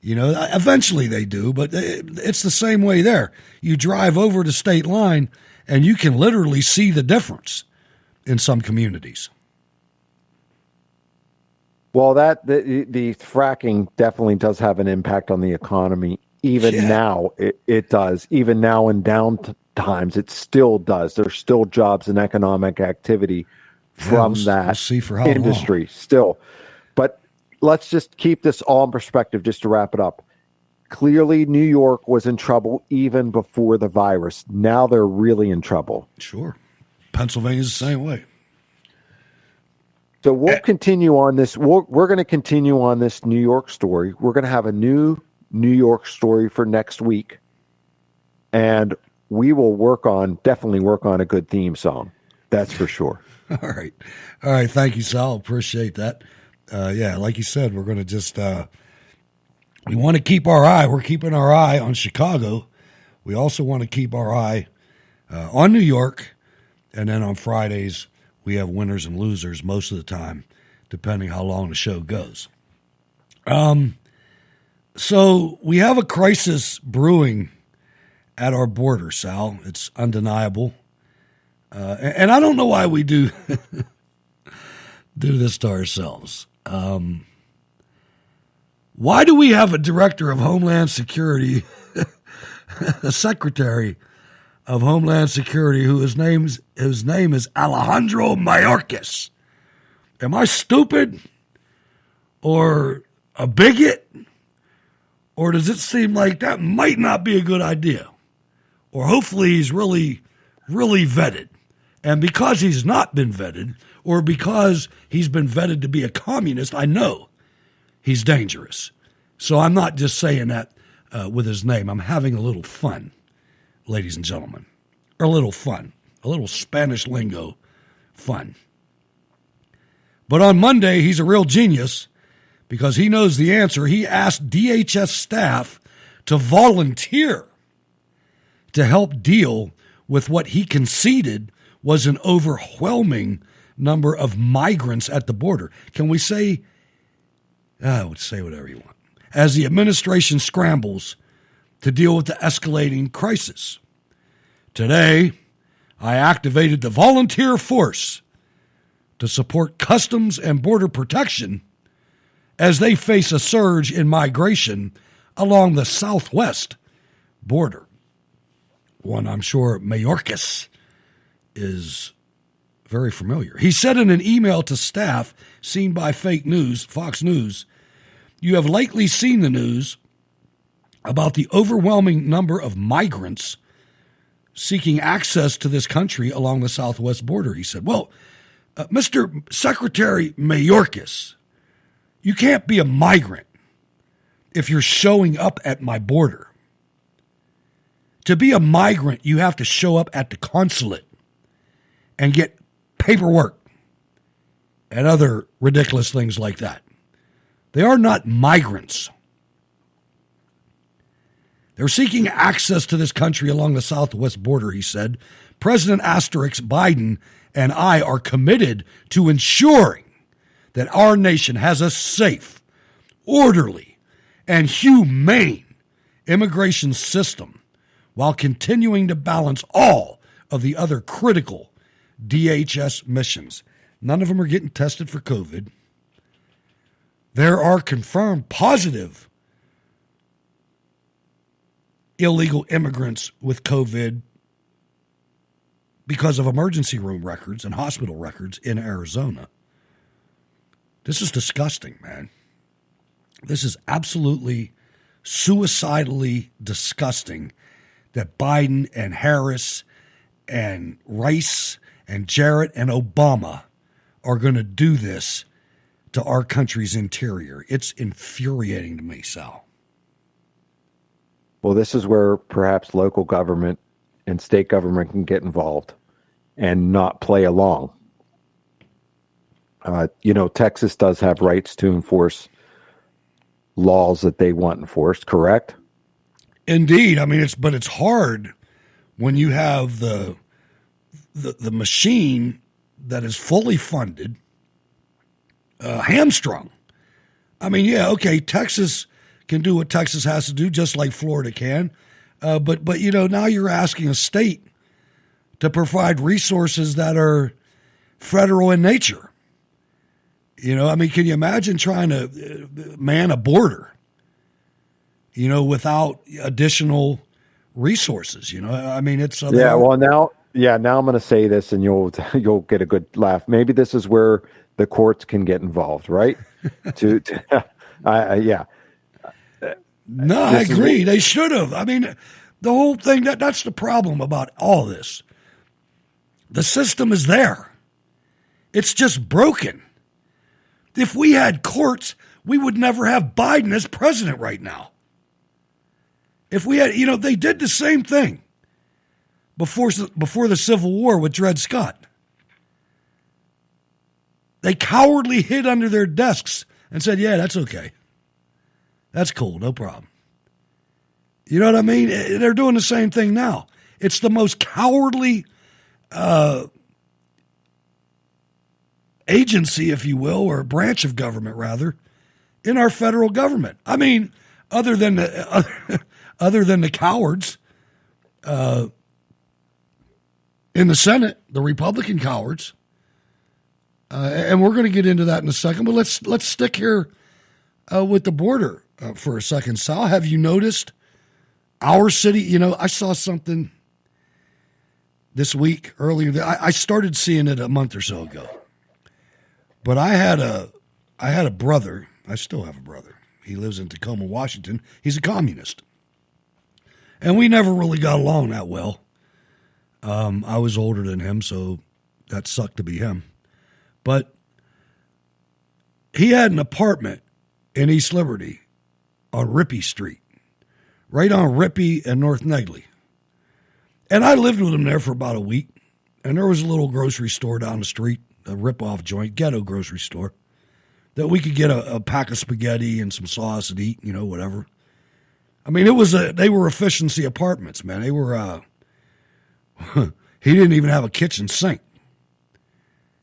Eventually they do, but it's the same way there. You drive over the state line and you can literally see the difference in some communities. Well, the fracking definitely does have an impact on the economy. Even now, it does. Even now in down times, it still does. There's still jobs and economic activity from that industry still. But let's just keep this all in perspective just to wrap it up. Clearly, New York was in trouble even before the virus. Now they're really in trouble. Sure. Pennsylvania's the same way. So we'll continue on this. We're going to continue on this New York story. We're going to have a new New York story for next week. And we will definitely work on a good theme song. That's for sure. All right. Thank you, Sal. Appreciate that. Like you said, we're going to just, we want to keep our eye. We're keeping our eye on Chicago. We also want to keep our eye on New York. And then on Fridays, we have winners and losers most of the time, depending how long the show goes. So we have a crisis brewing at our border, Sal. It's undeniable. And I don't know why we do this to ourselves. Why do we have a director of Homeland Security, a secretary of Homeland Security, his name is Alejandro Mayorkas? Am I stupid or a bigot? Or does it seem like that might not be a good idea? Or hopefully he's really, really vetted. And because he's not been vetted, or because he's been vetted to be a communist, I know he's dangerous. So I'm not just saying that with his name. I'm having a little fun, ladies and gentlemen. A little fun. A little Spanish lingo fun. But on Monday, he's a real genius because he knows the answer. He asked DHS staff to volunteer to help deal with what he conceded was an overwhelming number of migrants at the border. Can we say, say whatever you want, as the administration scrambles to deal with the escalating crisis. Today, I activated the volunteer force to support Customs and Border Protection as they face a surge in migration along the southwest border. One I'm sure Mayorkas is very familiar. He said in an email to staff seen by Fox News, "You have likely seen the news about the overwhelming number of migrants seeking access to this country along the southwest border." He said, well, Mr. Secretary Mayorkas, you can't be a migrant if you're showing up at my border. To be a migrant, you have to show up at the consulate and get paperwork and other ridiculous things like that. They are not migrants. They're seeking access to this country along the southwest border, he said. President Biden and I are committed to ensuring that our nation has a safe, orderly, and humane immigration system while continuing to balance all of the other critical DHS missions. None of them are getting tested for COVID. There are confirmed positive illegal immigrants with COVID because of emergency room records and hospital records in Arizona. This is disgusting, man. This is absolutely suicidally disgusting that Biden and Harris and Rice and Jarrett and Obama are going to do this to our country's interior. It's infuriating to me, Sal. Well, this is where perhaps local government and state government can get involved and not play along. Texas does have rights to enforce laws that they want enforced, correct? Indeed. I mean, it's hard when you have the machine that is fully funded, hamstrung. I mean, yeah, okay, Texas can do what Texas has to do, just like Florida can. But now you're asking a state to provide resources that are federal in nature. I mean, can you imagine trying to man a border, without additional resources? I mean, it's now I'm going to say this, and you'll get a good laugh. Maybe this is where the courts can get involved, right? Yeah. No, I agree. They should have. I mean, the whole thing, that's the problem about all this. The system is there. It's just broken. If we had courts, we would never have Biden as president right now. If we had, they did the same thing before the Civil War with Dred Scott. They cowardly hid under their desks and said, yeah, that's okay. That's cool, no problem. You know what I mean? They're doing the same thing now. It's the most cowardly agency, if you will, or branch of government, rather, in our federal government. I mean, other than the cowards in the Senate, the Republican cowards, and we're going to get into that in a second. But let's stick here with the border for a second. Sal, have you noticed our city? I saw something this week earlier. I started seeing it a month or so ago. But I had a brother. I still have a brother. He lives in Tacoma, Washington. He's a communist. And we never really got along that well. I was older than him, so that sucked to be him. But he had an apartment in East Liberty on Rippey Street, right on Rippey and North Negley. And I lived with him there for about a week. And there was a little grocery store down the street, a rip-off joint, ghetto grocery store, that we could get a pack of spaghetti and some sauce and eat, whatever. I mean, they were efficiency apartments, man. They were, he didn't even have a kitchen sink.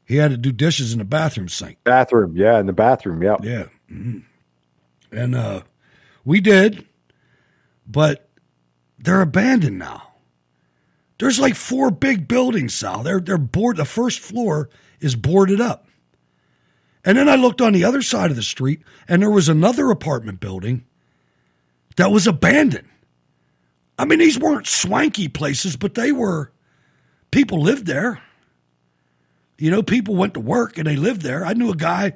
He had to do dishes in the bathroom sink. Bathroom, yeah, in the bathroom, yeah. Yeah. Mm-hmm. And we did, but they're abandoned now. There's like 4 big buildings, Sal. They're board. The first floor is boarded up. And then I looked on the other side of the street, and there was another apartment building that was abandoned. I mean, these weren't swanky places, but people lived there. People went to work and they lived there. I knew a guy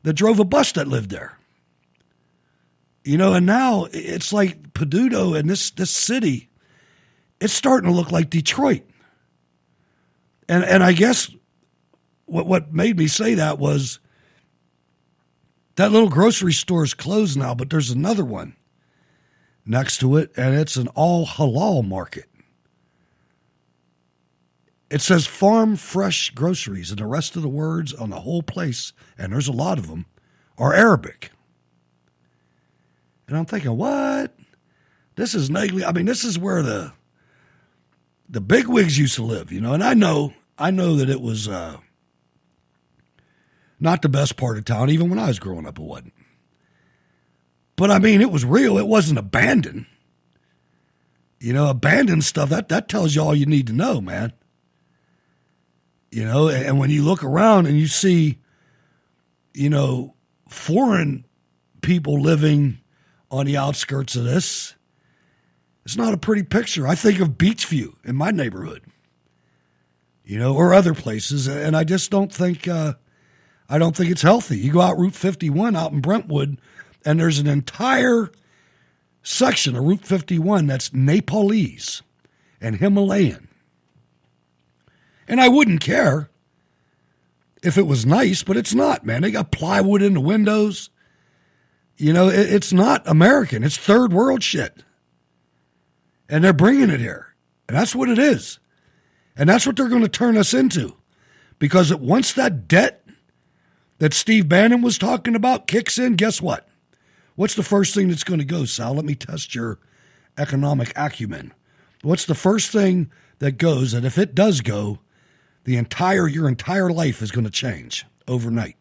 that drove a bus that lived there. And now it's like Peduto and this city, it's starting to look like Detroit. And I guess what made me say that was that little grocery store is closed now, but there's another one next to it, and it's an all halal market. It says farm fresh groceries, and the rest of the words on the whole place, and there's a lot of them, are Arabic. And I'm thinking, what? This is Negley. I mean, this is where the bigwigs used to live, And I know I know that it was not the best part of town. Even when I was growing up, it wasn't. But, I mean, it was real. It wasn't abandoned. You know, abandoned stuff, that tells you all you need to know, man. You know, and when you look around and you see, you know, foreign people living on the outskirts of this, it's not a pretty picture. I think of Beachview in my neighborhood, you know, or other places, and I just don't think it's healthy. You go out Route 51 out in Brentwood, and there's an entire section of Route 51 that's Nepalese and Himalayan. And I wouldn't care if it was nice, but it's not, man. They got plywood in the windows. You know, it's not American. It's third world shit. And they're bringing it here. And that's what it is. And that's what they're going to turn us into. Because once that debt that Steve Bannon was talking about kicks in, guess what? What's the first thing that's going to go, Sal? Let me test your economic acumen. What's the first thing that goes, and if it does go, your entire life is going to change overnight?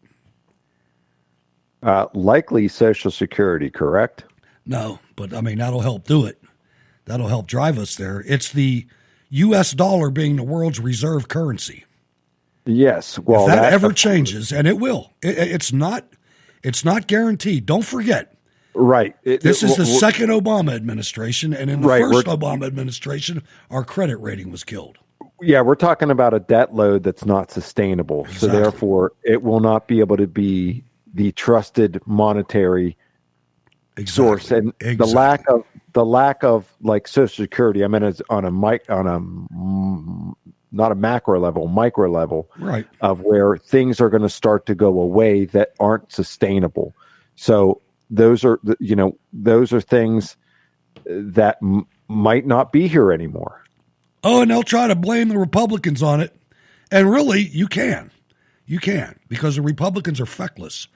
Likely Social Security, correct? No, but I mean, that'll help do it. That'll help drive us there. It's the U.S. dollar being the world's reserve currency. Yes. Well, if that ever changes, and it will, it's not guaranteed. Don't forget. Right. This is the second Obama administration, and in the first Obama administration, our credit rating was killed. Yeah, we're talking about a debt load that's not sustainable. Exactly. So therefore, it will not be able to be the trusted monetary source. And the lack of like Social Security, I mean, it's on a not a macro level, micro level, right, of where things are going to start to go away that aren't sustainable. So those are things that might not be here anymore. Oh, and they'll try to blame the Republicans on it. And really, you can, because the Republicans are feckless.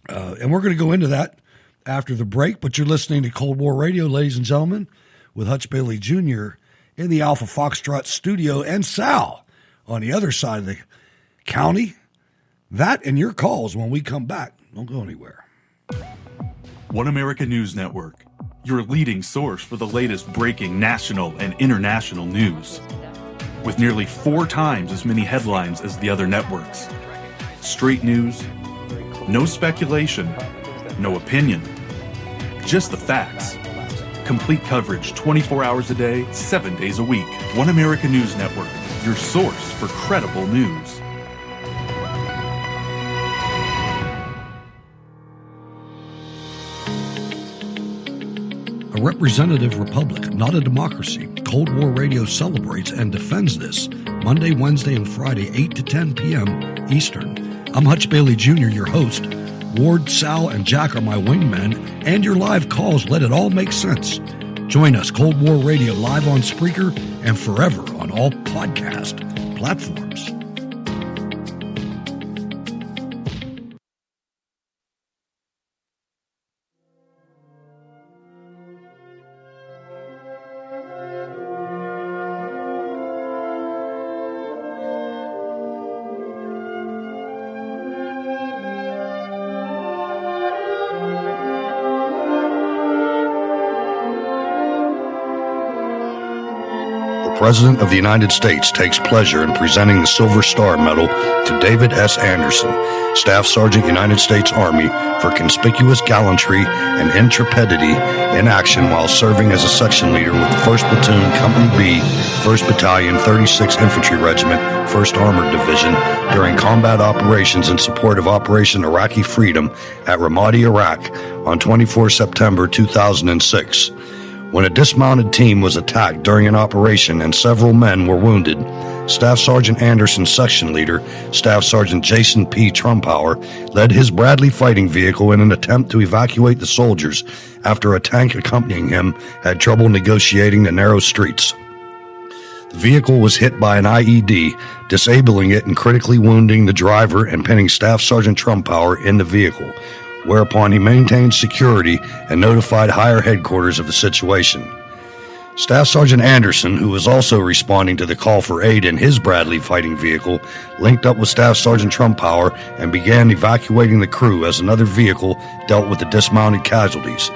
And we're going to go into that after the break, but you're listening to Cold War Radio, ladies and gentlemen, with Hutch Bailey Jr. in the Alpha Foxtrot studio, and Sal on the other side of the county. That and your calls when we come back. Don't go anywhere. One America News Network, your leading source for the latest breaking national and international news. With nearly 4 times as many headlines as the other networks. Straight news, no speculation, no opinion, just the facts. Complete coverage 24 hours a day, 7 days a week. One America News Network, your source for credible news. A representative republic, not a democracy. Cold War Radio celebrates and defends this Monday, Wednesday, and Friday, 8 to 10 p.m. Eastern. I'm Hutch Bailey Jr., your host. Ward, Sal, and Jack are my wingmen, and your live calls let it all make sense. Join us, Cold War Radio, live on Spreaker and forever on all podcast platforms. The President of the United States takes pleasure in presenting the Silver Star Medal to David S. Anderson, Staff Sergeant, United States Army, for conspicuous gallantry and intrepidity in action while serving as a section leader with the 1st Platoon, Company B, 1st Battalion, 36th Infantry Regiment, 1st Armored Division, during combat operations in support of Operation Iraqi Freedom at Ramadi, Iraq, on 24 September 2006. When a dismounted team was attacked during an operation and several men were wounded, Staff Sergeant Anderson's section leader, Staff Sergeant Jason P. Trumpauer, led his Bradley fighting vehicle in an attempt to evacuate the soldiers after a tank accompanying him had trouble negotiating the narrow streets. The vehicle was hit by an IED, disabling it and critically wounding the driver and pinning Staff Sergeant Trumpauer in the vehicle, whereupon he maintained security and notified higher headquarters of the situation. Staff Sergeant Anderson, who was also responding to the call for aid in his Bradley fighting vehicle, linked up with Staff Sergeant Trumpower and began evacuating the crew as another vehicle dealt with the dismounted casualties.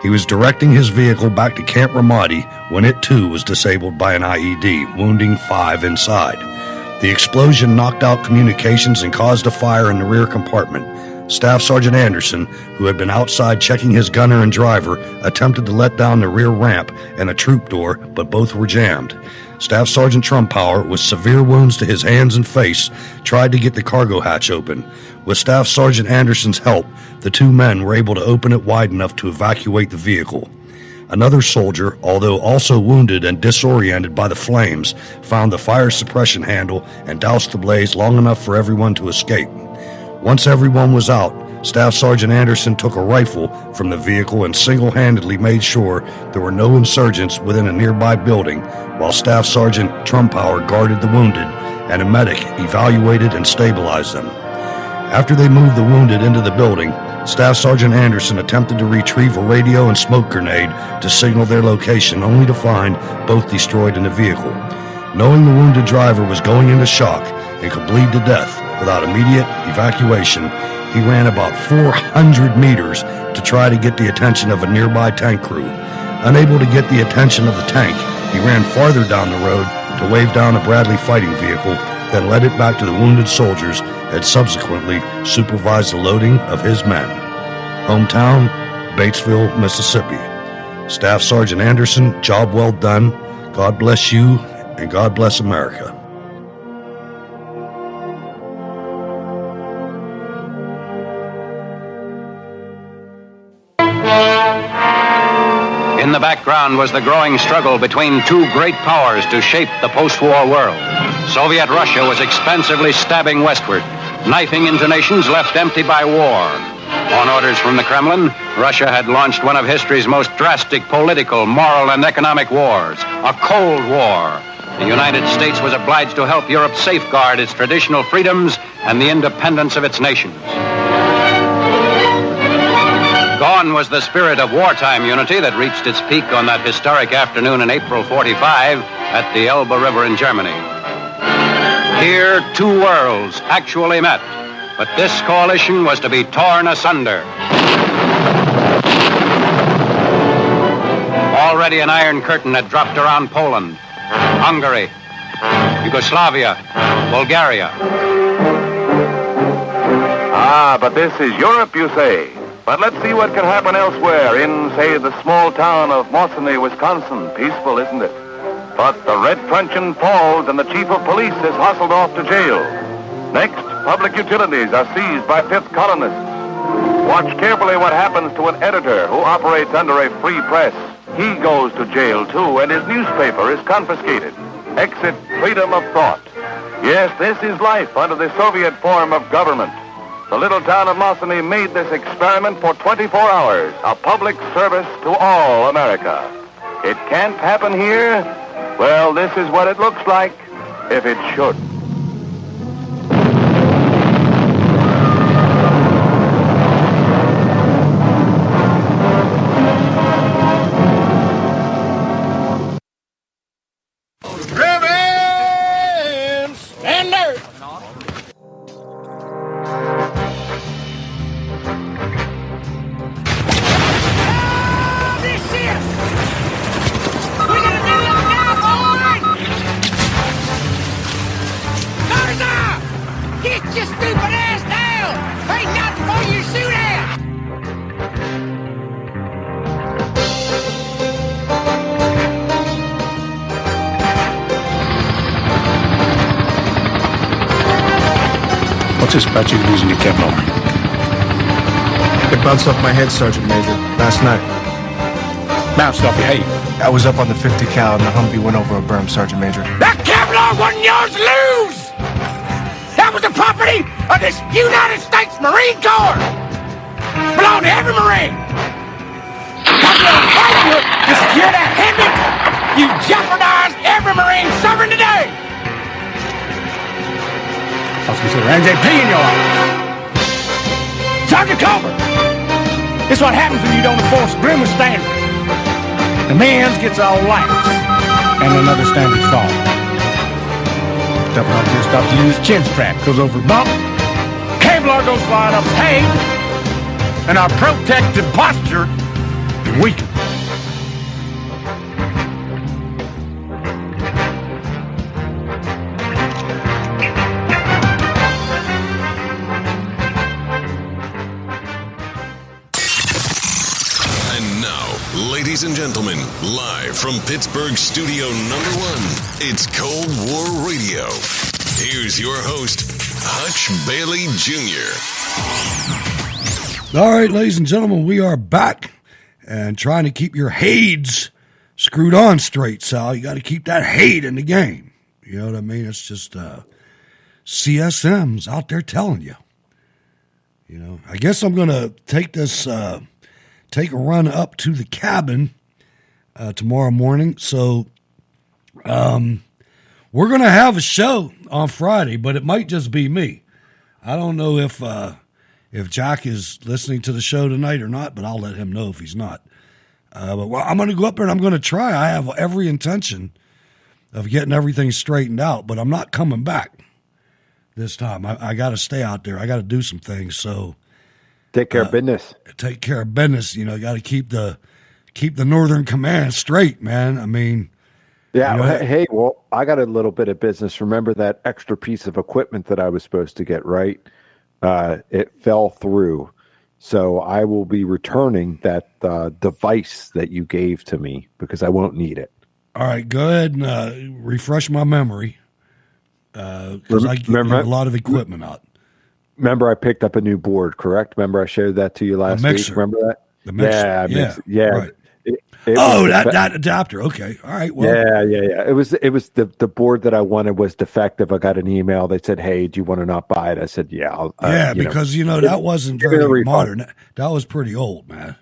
He was directing his vehicle back to Camp Ramadi when it too was disabled by an IED, wounding 5 inside. The explosion knocked out communications and caused a fire in the rear compartment. Staff Sergeant Anderson, who had been outside checking his gunner and driver, attempted to let down the rear ramp and a troop door, but both were jammed. Staff Sergeant Trumpower, with severe wounds to his hands and face, tried to get the cargo hatch open. With Staff Sergeant Anderson's help, the 2 men were able to open it wide enough to evacuate the vehicle. Another soldier, although also wounded and disoriented by the flames, found the fire suppression handle and doused the blaze long enough for everyone to escape. Once everyone was out, Staff Sergeant Anderson took a rifle from the vehicle and single-handedly made sure there were no insurgents within a nearby building, while Staff Sergeant Trumpower guarded the wounded and a medic evaluated and stabilized them. After they moved the wounded into the building, Staff Sergeant Anderson attempted to retrieve a radio and smoke grenade to signal their location, only to find both destroyed in the vehicle. Knowing the wounded driver was going into shock and could bleed to death without immediate evacuation, he ran about 400 meters to try to get the attention of a nearby tank crew. Unable to get the attention of the tank, he ran farther down the road to wave down a Bradley fighting vehicle, then led it back to the wounded soldiers and subsequently supervised the loading of his men. Hometown, Batesville, Mississippi. Staff Sergeant Anderson, job well done. God bless you, and God bless America. In the background was the growing struggle between 2 great powers to shape the post-war world. Soviet Russia was expensively stabbing westward, knifing into nations left empty by war. On orders from the Kremlin, Russia had launched one of history's most drastic political, moral, and economic wars, a Cold War. The United States was obliged to help Europe safeguard its traditional freedoms and the independence of its nations. Gone was the spirit of wartime unity that reached its peak on that historic afternoon in April '45 at the Elbe River in Germany. Here, 2 worlds actually met, but this coalition was to be torn asunder. Already an iron curtain had dropped around Poland, Hungary, Yugoslavia, Bulgaria. Ah, but this is Europe, you say? But let's see what can happen elsewhere in, say, the small town of Mosinee, Wisconsin. Peaceful, isn't it? But the red truncheon falls and the chief of police is hustled off to jail. Next, public utilities are seized by 5th colonists. Watch carefully what happens to an editor who operates under a free press. He goes to jail, too, and his newspaper is confiscated. Exit freedom of thought. Yes, this is life under the Soviet form of government. The little town of Mosinee made this experiment for 24 hours, a public service to all America. It can't happen here? Well, this is what it looks like if it should. What's this about you losing your Kevlar? It bounced off my head, Sergeant Major, last night. Bounced off your head? I was up on the 50 cal and the Humvee went over a berm, Sergeant Major. That Kevlar wasn't yours to lose! That was the property of this United States Marine Corps! Belonged to every Marine! Come on, fight you to secure that Hendrick! You jeopardized every Marine serving today! I was considering NJP in your office. Sergeant Colbert, this is what happens when you don't enforce grimmer standards. The man's gets all light, and another standard fall. Double up here stops to use chin strap, goes over a bump. Kevlar goes flying up hay, and our protective posture is weakened. Ladies and gentlemen, live from Pittsburgh Studio number 1, it's Cold War Radio. Here's your host, Hutch Bailey Jr. All right, ladies and gentlemen, we are back and trying to keep your hades screwed on straight, Sal. You got to keep that hate in the game. You know what I mean? It's just CSMs out there telling you. You know, I guess I'm going to take this... take a run up to the cabin tomorrow morning. So we're going to have a show on Friday, but it might just be me. I don't know if Jack is listening to the show tonight or not, but I'll let him know if he's not. But I'm going to go up there and I'm going to try. I have every intention of getting everything straightened out, but I'm not coming back this time. I got to stay out there. I got to do some things. So take care of business. Take care of business. You know, got to keep the Northern Command straight, man. I mean, yeah. You know, hey, well, I got a little bit of business. Remember that extra piece of equipment that I was supposed to get, right? It fell through. So I will be returning that device that you gave to me because I won't need it. All right, go ahead and refresh my memory because I give a lot of equipment out. Remember, I picked up a new board, correct? Remember, I showed that to you last week. Remember that? The mixer. Yeah. Right. That adapter. Okay. All right. Well, yeah. It was the board that I wanted was defective. I got an email. They said, "Hey, do you want to not buy it?" I said, "Yeah." Because that wasn't very modern. That was pretty old, man.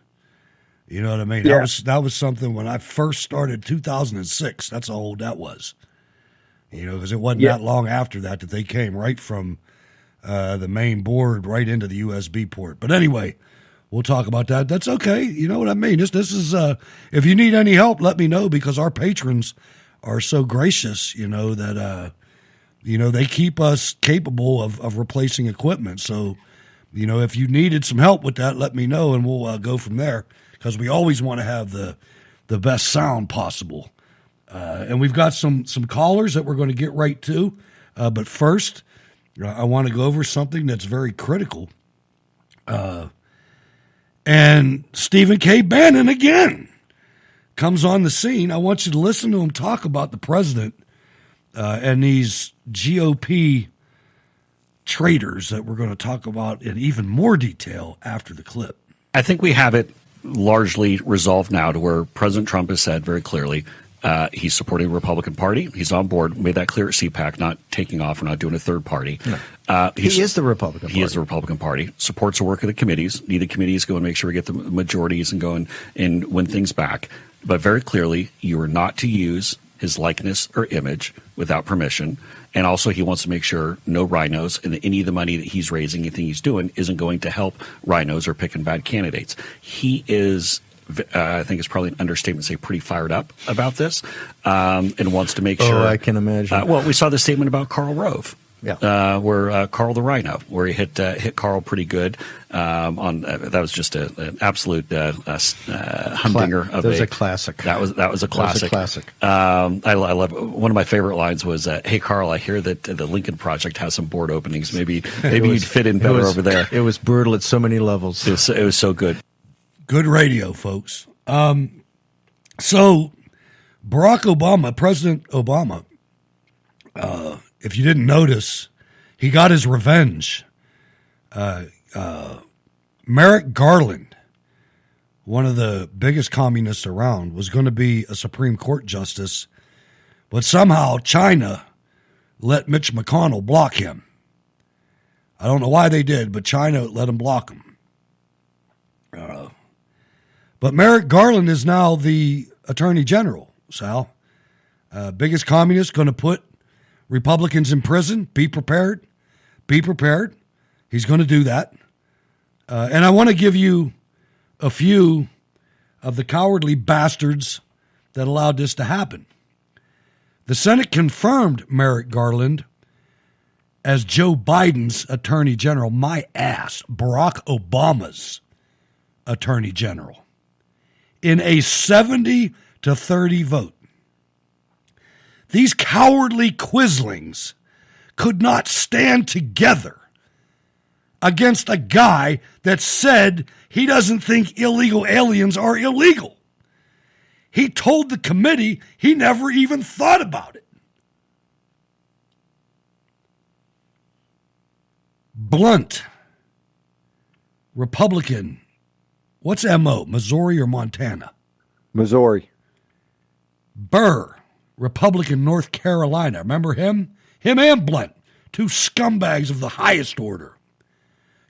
You know what I mean? Yeah. That was something when I first started 2006. That's how old that was. You know, because it wasn't that long after that they came right from the main board right into the USB port. But anyway, we'll talk about that. That's okay. You know what I mean? This is if you need any help, let me know because our patrons are so gracious, you know, that they keep us capable of replacing equipment. So, you know, if you needed some help with that, let me know and we'll go from there because we always want to have the best sound possible. And we've got some callers that we're going to get right to. But first, I want to go over something that's very critical. And Stephen K. Bannon again comes on the scene. I want you to listen to him talk about the president and these GOP traitors that we're going to talk about in even more detail after the clip. I think we have it largely resolved now to where President Trump has said very clearly he's supporting the Republican Party. He's on board, made that clear at CPAC, not taking off or not doing a third party. No. He is the Republican Party. He is the Republican Party. Supports the work of the committees. Need the committees go and make sure we get the majorities and go and win things back. But very clearly, you are not to use his likeness or image without permission. And also he wants to make sure no rhinos and any of the money that he's raising, anything he's doing, isn't going to help rhinos or picking bad candidates. He is... I think it's probably an understatement to say pretty fired up about this and wants to make sure. Oh, I can imagine. Well, we saw the statement about Karl Rove. Yeah. Where Carl the Rhino, where he hit Carl pretty good on that was just an absolute humdinger of that was a classic. That was a classic. I love one of my favorite lines was, "Hey Carl, I hear that the Lincoln Project has some board openings. Maybe you'd fit in better over there." It was brutal at so many levels. It was so good. Good radio, folks. So Barack Obama, President Obama, if you didn't notice, he got his revenge. Merrick Garland, one of the biggest communists around, was going to be a Supreme Court justice, but somehow China let Mitch McConnell block him. I don't know why they did, but China let him block him. But Merrick Garland is now the Attorney General, Sal. Biggest communist, going to put Republicans in prison. Be prepared. Be prepared. He's going to do that. And I want to give you a few of the cowardly bastards that allowed this to happen. The Senate confirmed Merrick Garland as Joe Biden's Attorney General. My ass, Barack Obama's Attorney General, in a 70-30 vote. These cowardly quislings could not stand together against a guy that said he doesn't think illegal aliens are illegal. He told the committee he never even thought about it. Blunt, Republican. What's MO? Missouri or Montana? Missouri. Burr, Republican, North Carolina. Remember him? Him and Blunt, two scumbags of the highest order.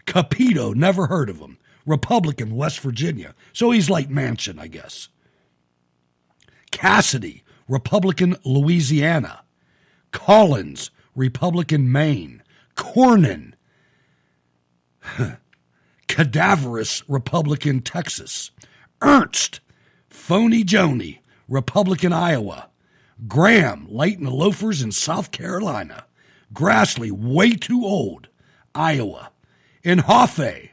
Capito, never heard of him. Republican, West Virginia. So he's like Manchin, I guess. Cassidy, Republican, Louisiana. Collins, Republican, Maine. Cornyn, cadaverous Republican, Texas. Ernst, phony Joni, Republican, Iowa. Graham, light in the loafers in South Carolina. Grassley, way too old, Iowa. Inhofe,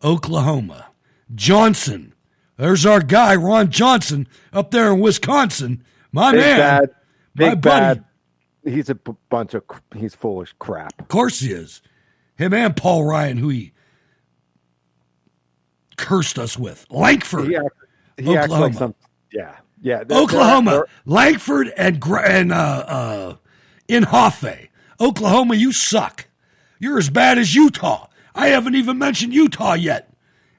Oklahoma. Johnson, there's our guy, Ron Johnson, up there in Wisconsin. My Big man. Bad. My Big buddy. Bad. He's a bunch of, he's foolish crap. Of course he is. Him and Paul Ryan, who he cursed us with. Langford, He Oklahoma. acts like some, yeah. Oklahoma, Langford and Inhofe. Oklahoma, you suck. You're as bad as Utah. I haven't even mentioned Utah yet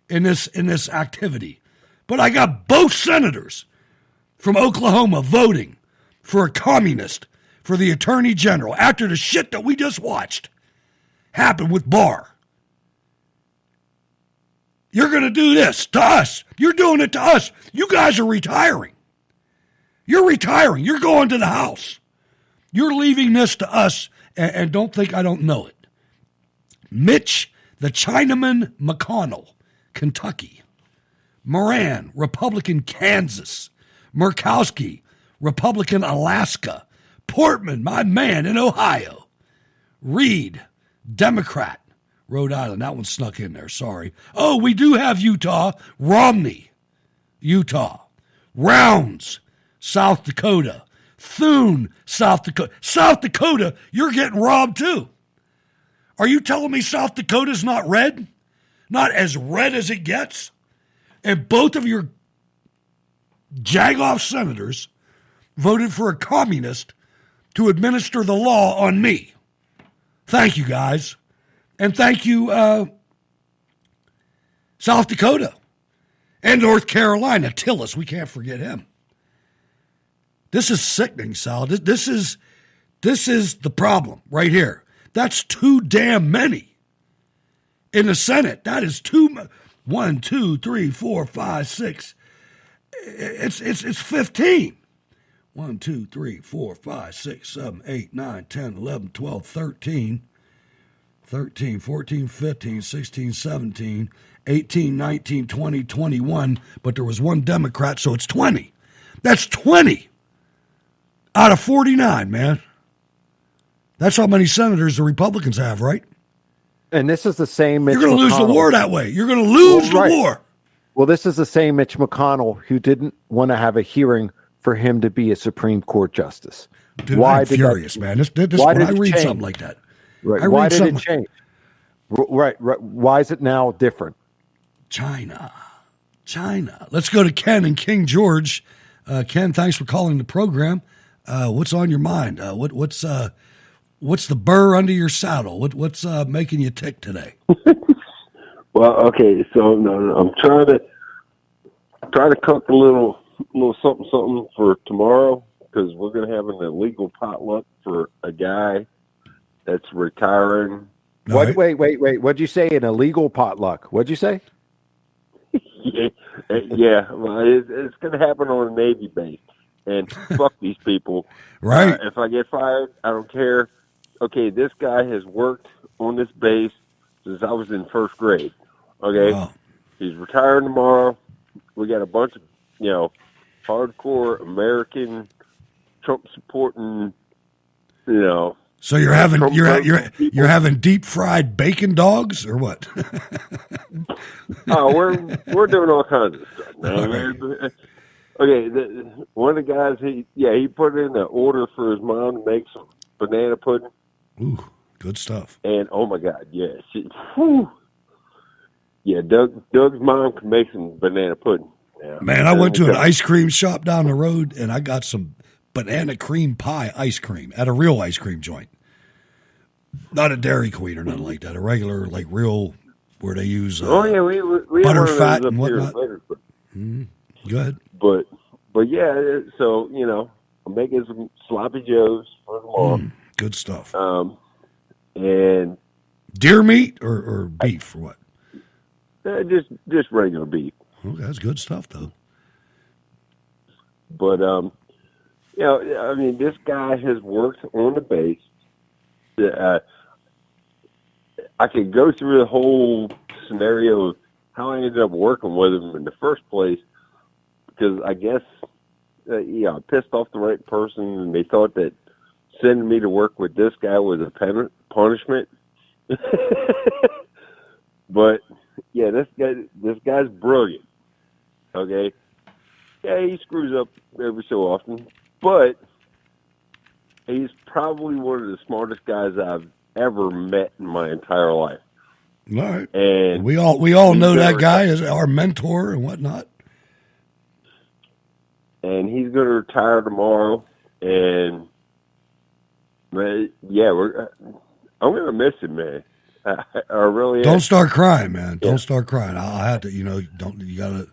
in this activity. But I got both senators from Oklahoma voting for a communist for the Attorney General after the shit that we just watched happen with Barr. You're going to do this to us. You're doing it to us. You guys are retiring. You're retiring. You're going to the House. You're leaving this to us, and don't think I don't know it. Mitch, the Chinaman McConnell, Kentucky. Moran, Republican, Kansas. Murkowski, Republican, Alaska. Portman, my man, in Ohio. Reed, Democrat, Rhode Island. That one snuck in there, sorry. Oh, we do have Utah. Romney, Utah. Rounds, South Dakota. Thune, South Dakota. South Dakota, you're getting robbed too. Are you telling me South Dakota's not red? Not as red as it gets? And both of your jagoff senators voted for a communist to administer the law on me. Thank you, guys. And thank you, South Dakota. And North Carolina. Tillis, we can't forget him. This is sickening, Sal. This is the problem right here. That's too damn many in the Senate. That is too. 1, 2, 3, 4, 5, 6. It's 15. 1, 2, 3, 4, 5, 6, 7, 8, 9, 10, 11, 12, 13, 14, 15, 16, 17, 18, 19, 20, 21. But there was one Democrat, so it's 20. That's 20 out of 49, man. That's how many senators the Republicans have, right? And this is the same Mitch You're going to lose the war that way. You're going to lose the war. Well, this is the same Mitch McConnell who didn't want to have a hearing for him to be a Supreme Court justice. Dude, I'm furious, man. This when I read something like that. Right. Why did it change? Right. Why is it now different? China. Let's go to Ken in King George. Ken, thanks for calling the program. What's on your mind? What's the burr under your saddle? What's making you tick today? Well, okay, so I'm trying to cook a little something for tomorrow because we're going to have an illegal potluck for a guy that's retiring. Wait. What'd you say? An illegal potluck? What'd you say? Yeah. Well, it's going to happen on a Navy base, and fuck these people. Right. If I get fired, I don't care. Okay, this guy has worked on this base since I was in first grade. Okay, wow. He's retiring tomorrow. We got a bunch of hardcore American Trump supporting, you know. So you're having you're having deep fried bacon dogs or what? Oh, we're doing all kinds of stuff, man. Okay, one of the guys he put in an order for his mom to make some banana pudding. Ooh, good stuff. And oh my God, yes, Doug's mom can make some banana pudding. Yeah. Man, I went to an ice cream shop down the road and I got some banana cream pie ice cream at a real ice cream joint. Not a Dairy Queen or nothing like that. A regular, like real, where they use we butter, fat, and whatnot. Go ahead. But yeah, so, you know, I'm making some sloppy joes for tomorrow. Good stuff. And deer meat or beef or what? Just regular beef. Okay, that's good stuff though. But you know, I mean, this guy has worked on the base. I could go through the whole scenario of how I ended up working with him in the first place, because I guess, I pissed off the right person, and they thought that sending me to work with this guy was a punishment. But yeah, this guy's brilliant. Okay, yeah, he screws up every so often, but he's probably one of the smartest guys I've ever met in my entire life. All right. And we all know that guy as our mentor and whatnot. And he's going to retire tomorrow. And yeah, I'm going to miss him, man. I really am. Don't start crying, man. Don't start crying. I'll have to, you gotta.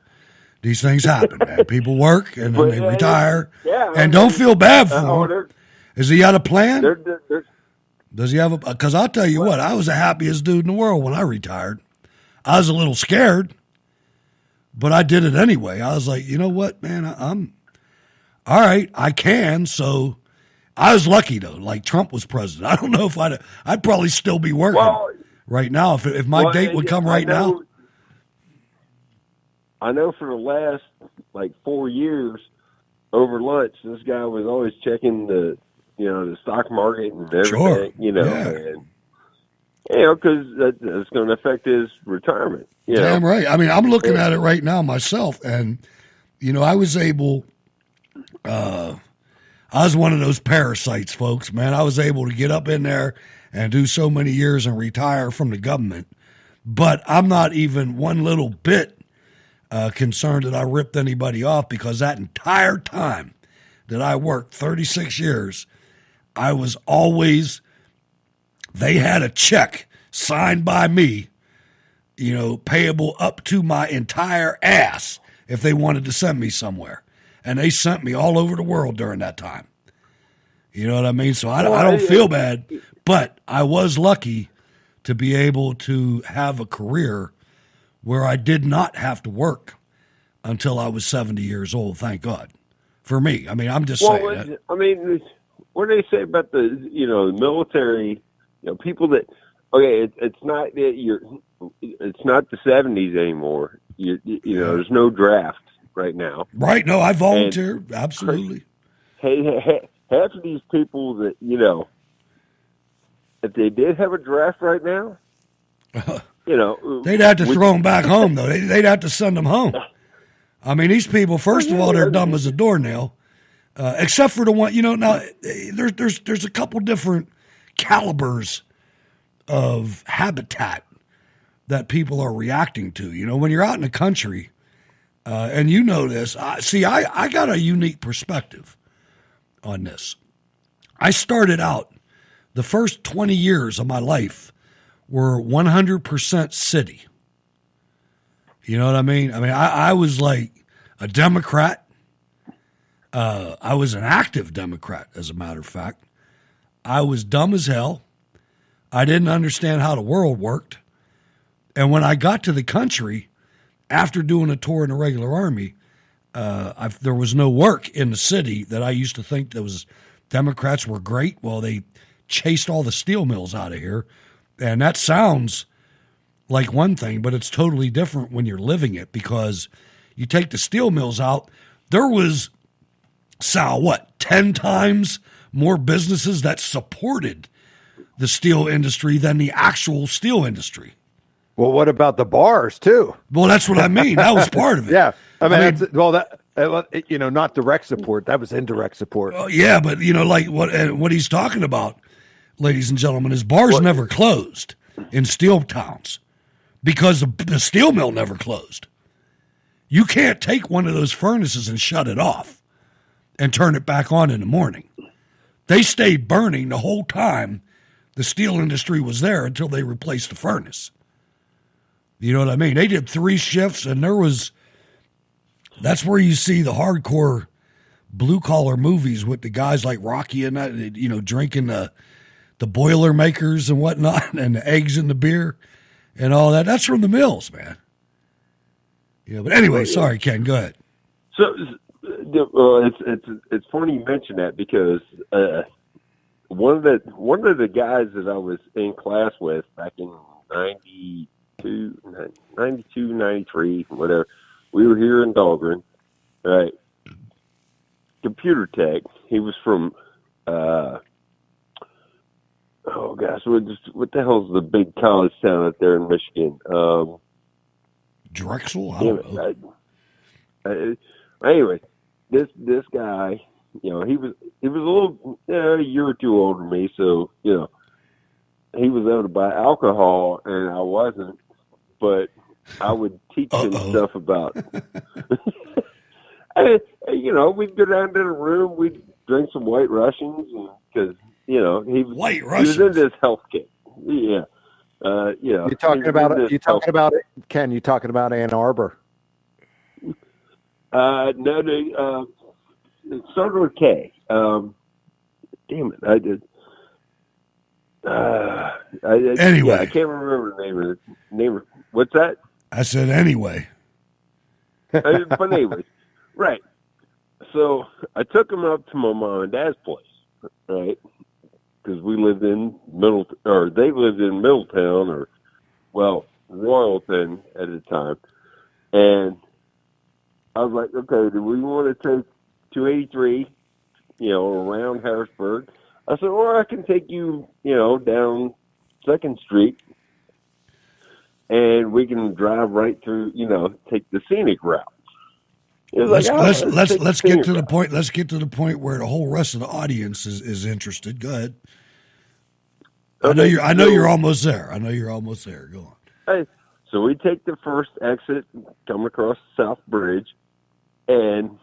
These things happen, man. People work and then they retire, and don't feel bad for him. Is he got a plan? Does he have a? Because I'll tell you what, I was the happiest dude in the world when I retired. I was a little scared, but I did it anyway. I was like, you know what, man, I'm all right. I can. So I was lucky though. Like Trump was president. I don't know if I'd probably still be working right now if my date would come right now. I know for the last 4 years over lunch, this guy was always checking the stock market and everything, sure. And because that's going to affect his retirement. Damn right. I mean, I'm looking at it right now myself, and I was able. I was one of those parasites, folks. Man, I was able to get up in there and do so many years and retire from the government, but I'm not even one little bit concerned that I ripped anybody off, because that entire time that I worked, 36 years, I was always, they had a check signed by me, payable up to my entire ass if they wanted to send me somewhere. And they sent me all over the world during that time. You know what I mean? So I don't feel bad, but I was lucky to be able to have a career where I did not have to work until I was 70 years old, thank God. For me. I mean, I'm just saying that. I mean, what do they say about the military, people that, it's not that it's not the 70s anymore. There's no draft right now. Right. No, I volunteer. Absolutely. Hey, half of these people that, if they did have a draft right now, they'd have to throw them back home, though. They'd have to send them home. I mean, these people, first of all, they're dumb as a doornail, except for the one, now there's a couple different calibers of habitat that people are reacting to. When you're out in the country, and this, I got a unique perspective on this. I started out, the first 20 years of my life were 100% city. You know what I mean? I mean, I was like a Democrat. I was an active Democrat, as a matter of fact. I was dumb as hell. I didn't understand how the world worked. And when I got to the country, after doing a tour in the regular army, there was no work in the city that I used to think Democrats were great. Well, they chased all the steel mills out of here. And that sounds like one thing, but it's totally different when you're living it, because you take the steel mills out, there was, Sal, 10 times more businesses that supported the steel industry than the actual steel industry. Well, what about the bars too? Well, that's what I mean. That was part of it. Yeah, I mean not direct support. That was indirect support. Yeah, but like what he's talking about, ladies and gentlemen, is bars never closed in steel towns because the steel mill never closed. You can't take one of those furnaces and shut it off and turn it back on in the morning. They stayed burning the whole time the steel industry was there until they replaced the furnace. You know what I mean? They did 3 shifts, and that's where you see the hardcore blue-collar movies with the guys like Rocky and that, drinking the Boilermakers and whatnot, and the eggs in the beer and all that. That's from the mills, man. But anyway, sorry, Ken, go ahead. So, it's funny you mention that because one of the guys that I was in class with back in 92, 93, whatever, we were here in Dahlgren, right? Computer tech. He was from, what the hell's the big college town out there in Michigan? Drexel? I don't know. Anyway, this guy, he was a little a year or two older than me, so he was able to buy alcohol and I wasn't, but I would teach him stuff about. We'd go down to the room, we'd drink some White Russians, because he was into his health kit. Yeah. You talking about it, Ken? You talking about Ann Arbor? No, it started with K. Damn it, I did. Anyway, I can't remember the name of what's that? I said anyway. But anyway, right. So I took him up to my mom and dad's place, right? Because they lived in Middletown, Royalton at the time. And I was like, okay, do we want to take 283, around Harrisburg? I said, or I can take you, down 2nd Street, and we can drive right through, take the scenic route. Let's get to the point. Let's get to the point where the whole rest of the audience is interested. Go ahead. I know you're almost there. Go on. Hey, so we take the first exit, come across the South Bridge, and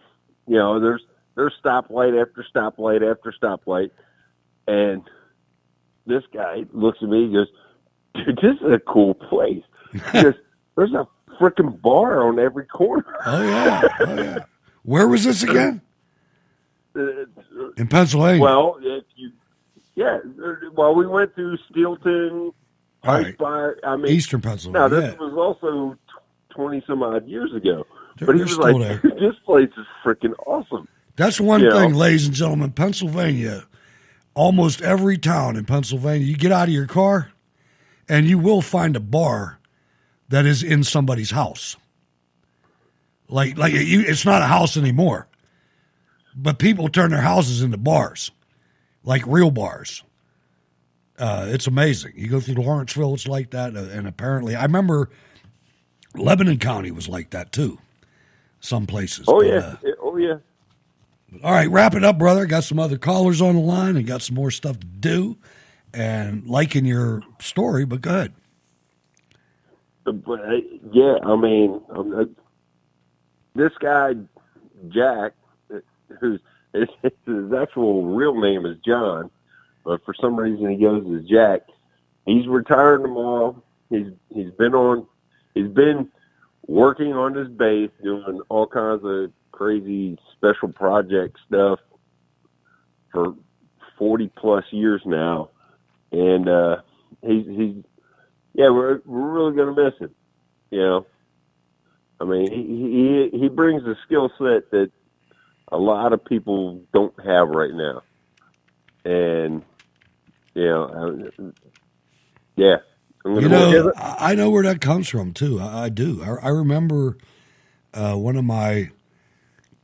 there's stoplight after stoplight after stoplight, and this guy looks at me and goes, "Dude, this is a cool place." He goes, "There's a freaking bar on every corner." Oh yeah. Where was this again? In Pennsylvania. Well, we went through Steelton, Eastern Pennsylvania. Now, this was also 20 some odd years ago. But he was like, "This place is freaking awesome." That's one thing, ladies and gentlemen. Pennsylvania, almost every town in Pennsylvania, you get out of your car and you will find a bar that is in somebody's house. It's not a house anymore, but people turn their houses into bars, like real bars. It's amazing. You go through Lawrenceville, it's like that, and apparently, I remember Lebanon County was like that too. Some places. Oh yeah. All right, wrap it up, brother. Got some other callers on the line and got some more stuff to do, and liking your story. But go ahead. This guy Jack, his actual real name is John, but for some reason he goes as Jack. He's retired tomorrow. He's been working on his base, doing all kinds of crazy special project stuff for 40 plus years now, and we're really gonna miss him. I mean, he brings a skill set that a lot of people don't have right now, and I know where that comes from too. I do. I remember one of my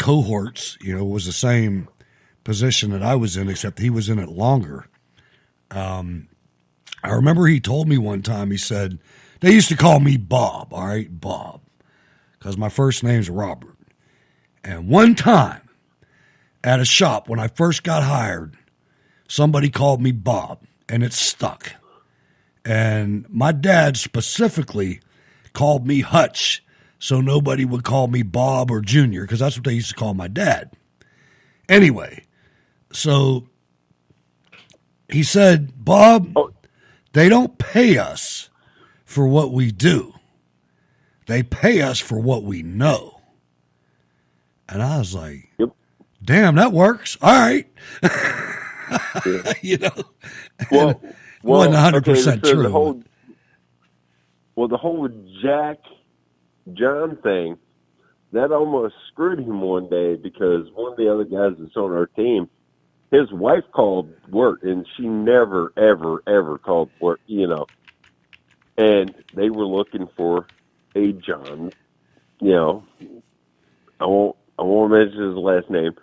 cohorts, was the same position that I was in, except he was in it longer. I remember he told me one time, he said, they used to call me Bob, all right, Bob, because my first name's Robert. And one time at a shop when I first got hired, somebody called me Bob, and it stuck. And my dad specifically called me Hutch, so nobody would call me Bob or Junior, because that's what they used to call my dad. Anyway, so he said, Bob, they don't pay us for what we do. They pay us for what we know. And I was like, damn, that works. All right. Well, wasn't 100% true. The whole Jack John thing, that almost screwed him one day because one of the other guys that's on our team, his wife called work, and she never, ever, ever called work, and they were looking for a John, I won't mention his last name,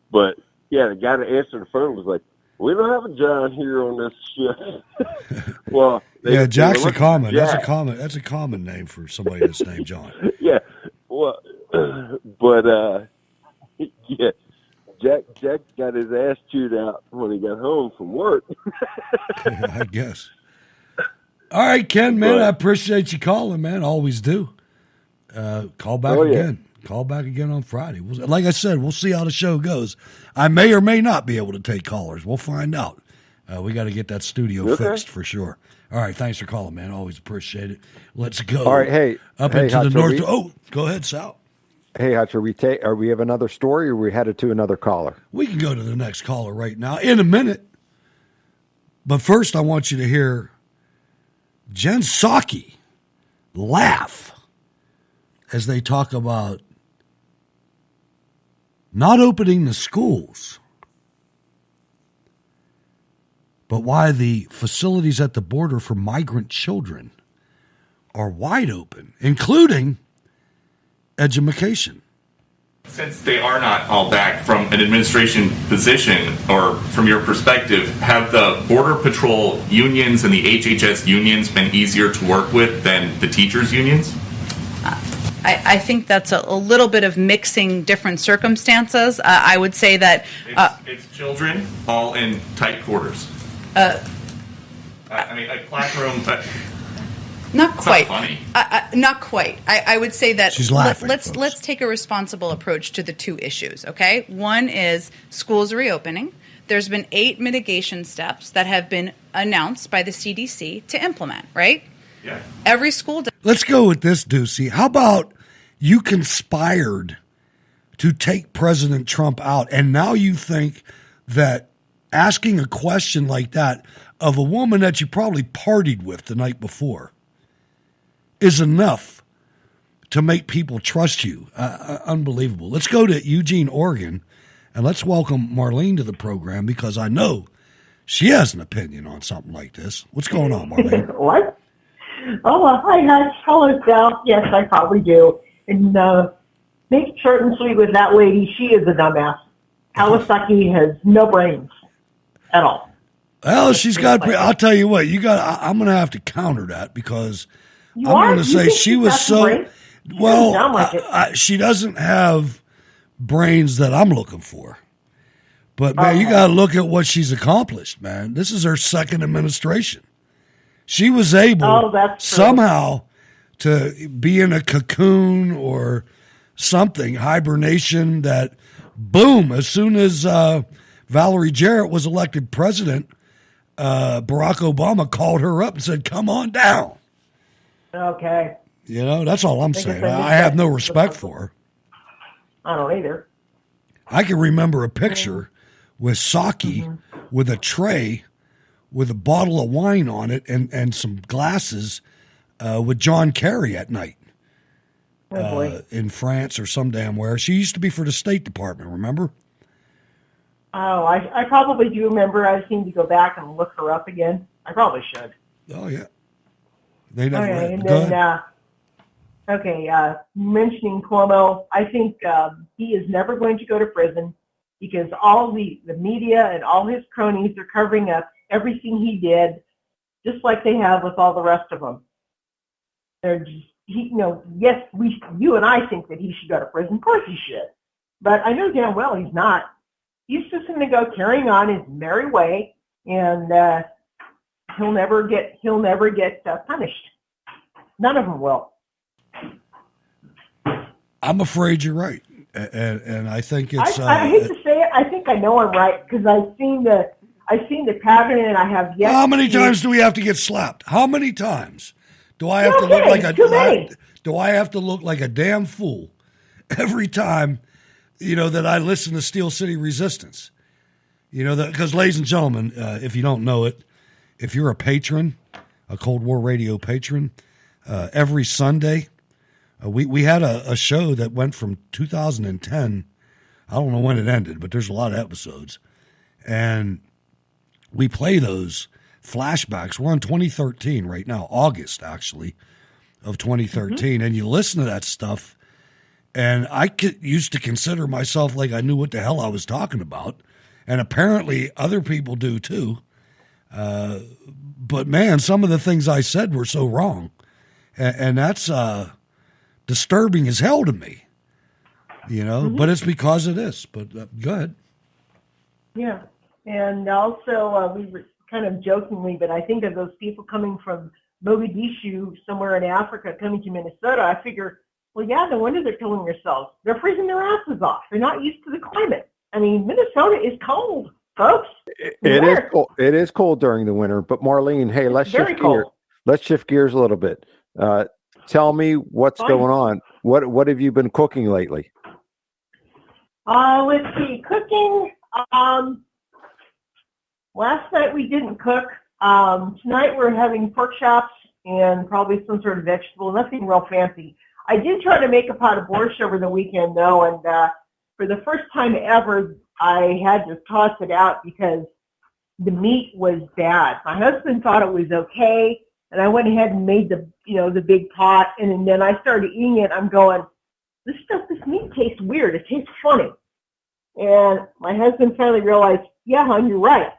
but yeah, the guy that answered the phone was like, we don't have a John here on this ship. Well, Jack's a common. Jack. That's a common name for somebody that's named John. Yeah. Well, but yeah, Jack got his ass chewed out when he got home from work. I guess. All right, Ken, man, I appreciate you calling, man. Always do. Call back again. Call back again on Friday. Like I said, we'll see how the show goes. I may or may not be able to take callers. We'll find out. We got to get that studio fixed for sure. All right, thanks for calling, man. Always appreciate it. Let's go. All right, into the north. Go ahead, Sal. Hey, Hutch, are we have another story, or are we headed to another caller? We can go to the next caller right now in a minute. But first, I want you to hear Jen Psaki laugh as they talk about not opening the schools, but why the facilities at the border for migrant children are wide open, including education. Since they are not all back from an administration position, or from your perspective, have the Border Patrol unions and the HHS unions been easier to work with than the teachers' unions? I think that's a little bit of mixing different circumstances. I would say that it's children all in tight quarters. A classroom. Not quite. Not funny. Not quite. I would say that she's laughing. Let's take a responsible approach to the two issues. Okay, one is schools reopening. There's been 8 mitigation steps that have been announced by the CDC to implement. Right. Yeah. Every school. Let's go with this, Ducey. How about you conspired to take President Trump out, and now you think that asking a question like that of a woman that you probably partied with the night before is enough to make people trust you? Unbelievable. Let's go to Eugene, Oregon, and let's welcome Marlene to the program, because I know she has an opinion on something like this. What's going on, Marlene? What? Oh, hi, Hutch. Hello, Sal. Yes, I probably do. And make short and sweet with that lady, she is a dumbass. Kawasaki has no brains at all. Well, she's got. I'll tell you what. I'm going to have to counter that, because I'm going to say she was so. Well, she doesn't have brains that I'm looking for. But man, you got to look at what she's accomplished, man. This is her second administration. She was able somehow to be in a cocoon or something, hibernation, that boom, as soon as Valerie Jarrett was elected president, Barack Obama called her up and said, come on down. Okay. That's all I'm saying. I have no respect for her. I don't either. I can remember a picture with Psaki with a tray with a bottle of wine on it and some glasses with John Kerry at night in France or some damn where. She used to be for the State Department, remember? Oh, I probably do remember. I seem to go back and look her up again. I probably should. Oh, yeah. They never and then, Okay, mentioning Cuomo, I think he is never going to go to prison because all the media and all his cronies are covering up everything he did, just like they have with all the rest of them. They're just, yes, you and I think that he should go to prison. Of course he should. But I know damn well he's not. He's just going to go carrying on his merry way, and he'll never get punished. None of them will. I'm afraid you're right, and I think it's. I hate to say it. I think I know I'm right because I've seen the pattern, and I have yet. How many times do we have to get slapped? How many times do I have to look like do I have to look like a damn fool every time? That I listen to Steel City Resistance. Because, ladies and gentlemen, if you don't know it, if you're a patron, a Cold War Radio patron, every Sunday, we had a show that went from 2010. I don't know when it ended, but there's a lot of episodes. And we play those flashbacks. We're on 2013 right now, August, actually, of 2013. And you listen to that stuff, and I used to consider myself like I knew what the hell I was talking about. And apparently other people do too. But man, some of the things I said were so wrong. And that's disturbing as hell to me. But it's because of this. But go ahead. Yeah. And also, we were kind of jokingly, but I think of those people coming from Mogadishu, somewhere in Africa, coming to Minnesota. I figure, well, yeah, no wonder they're killing themselves. They're freezing their asses off. They're not used to the climate. I mean, Minnesota is cold, folks. It is cold. It is cold during the winter. But Marlene, hey, let's shift gears. Let's shift gears a little bit. Tell me what's going on. What have you been cooking lately? Let's see. Cooking. Last night we didn't cook. Tonight we're having pork chops and probably some sort of vegetable. Nothing real fancy. I did try to make a pot of borscht over the weekend, though, and for the first time ever, I had to toss it out because the meat was bad. My husband thought it was okay, and I went ahead and made the big pot, and then I started eating it. I'm going, this meat tastes weird. It tastes funny. And my husband finally realized, yeah, hon, you're right.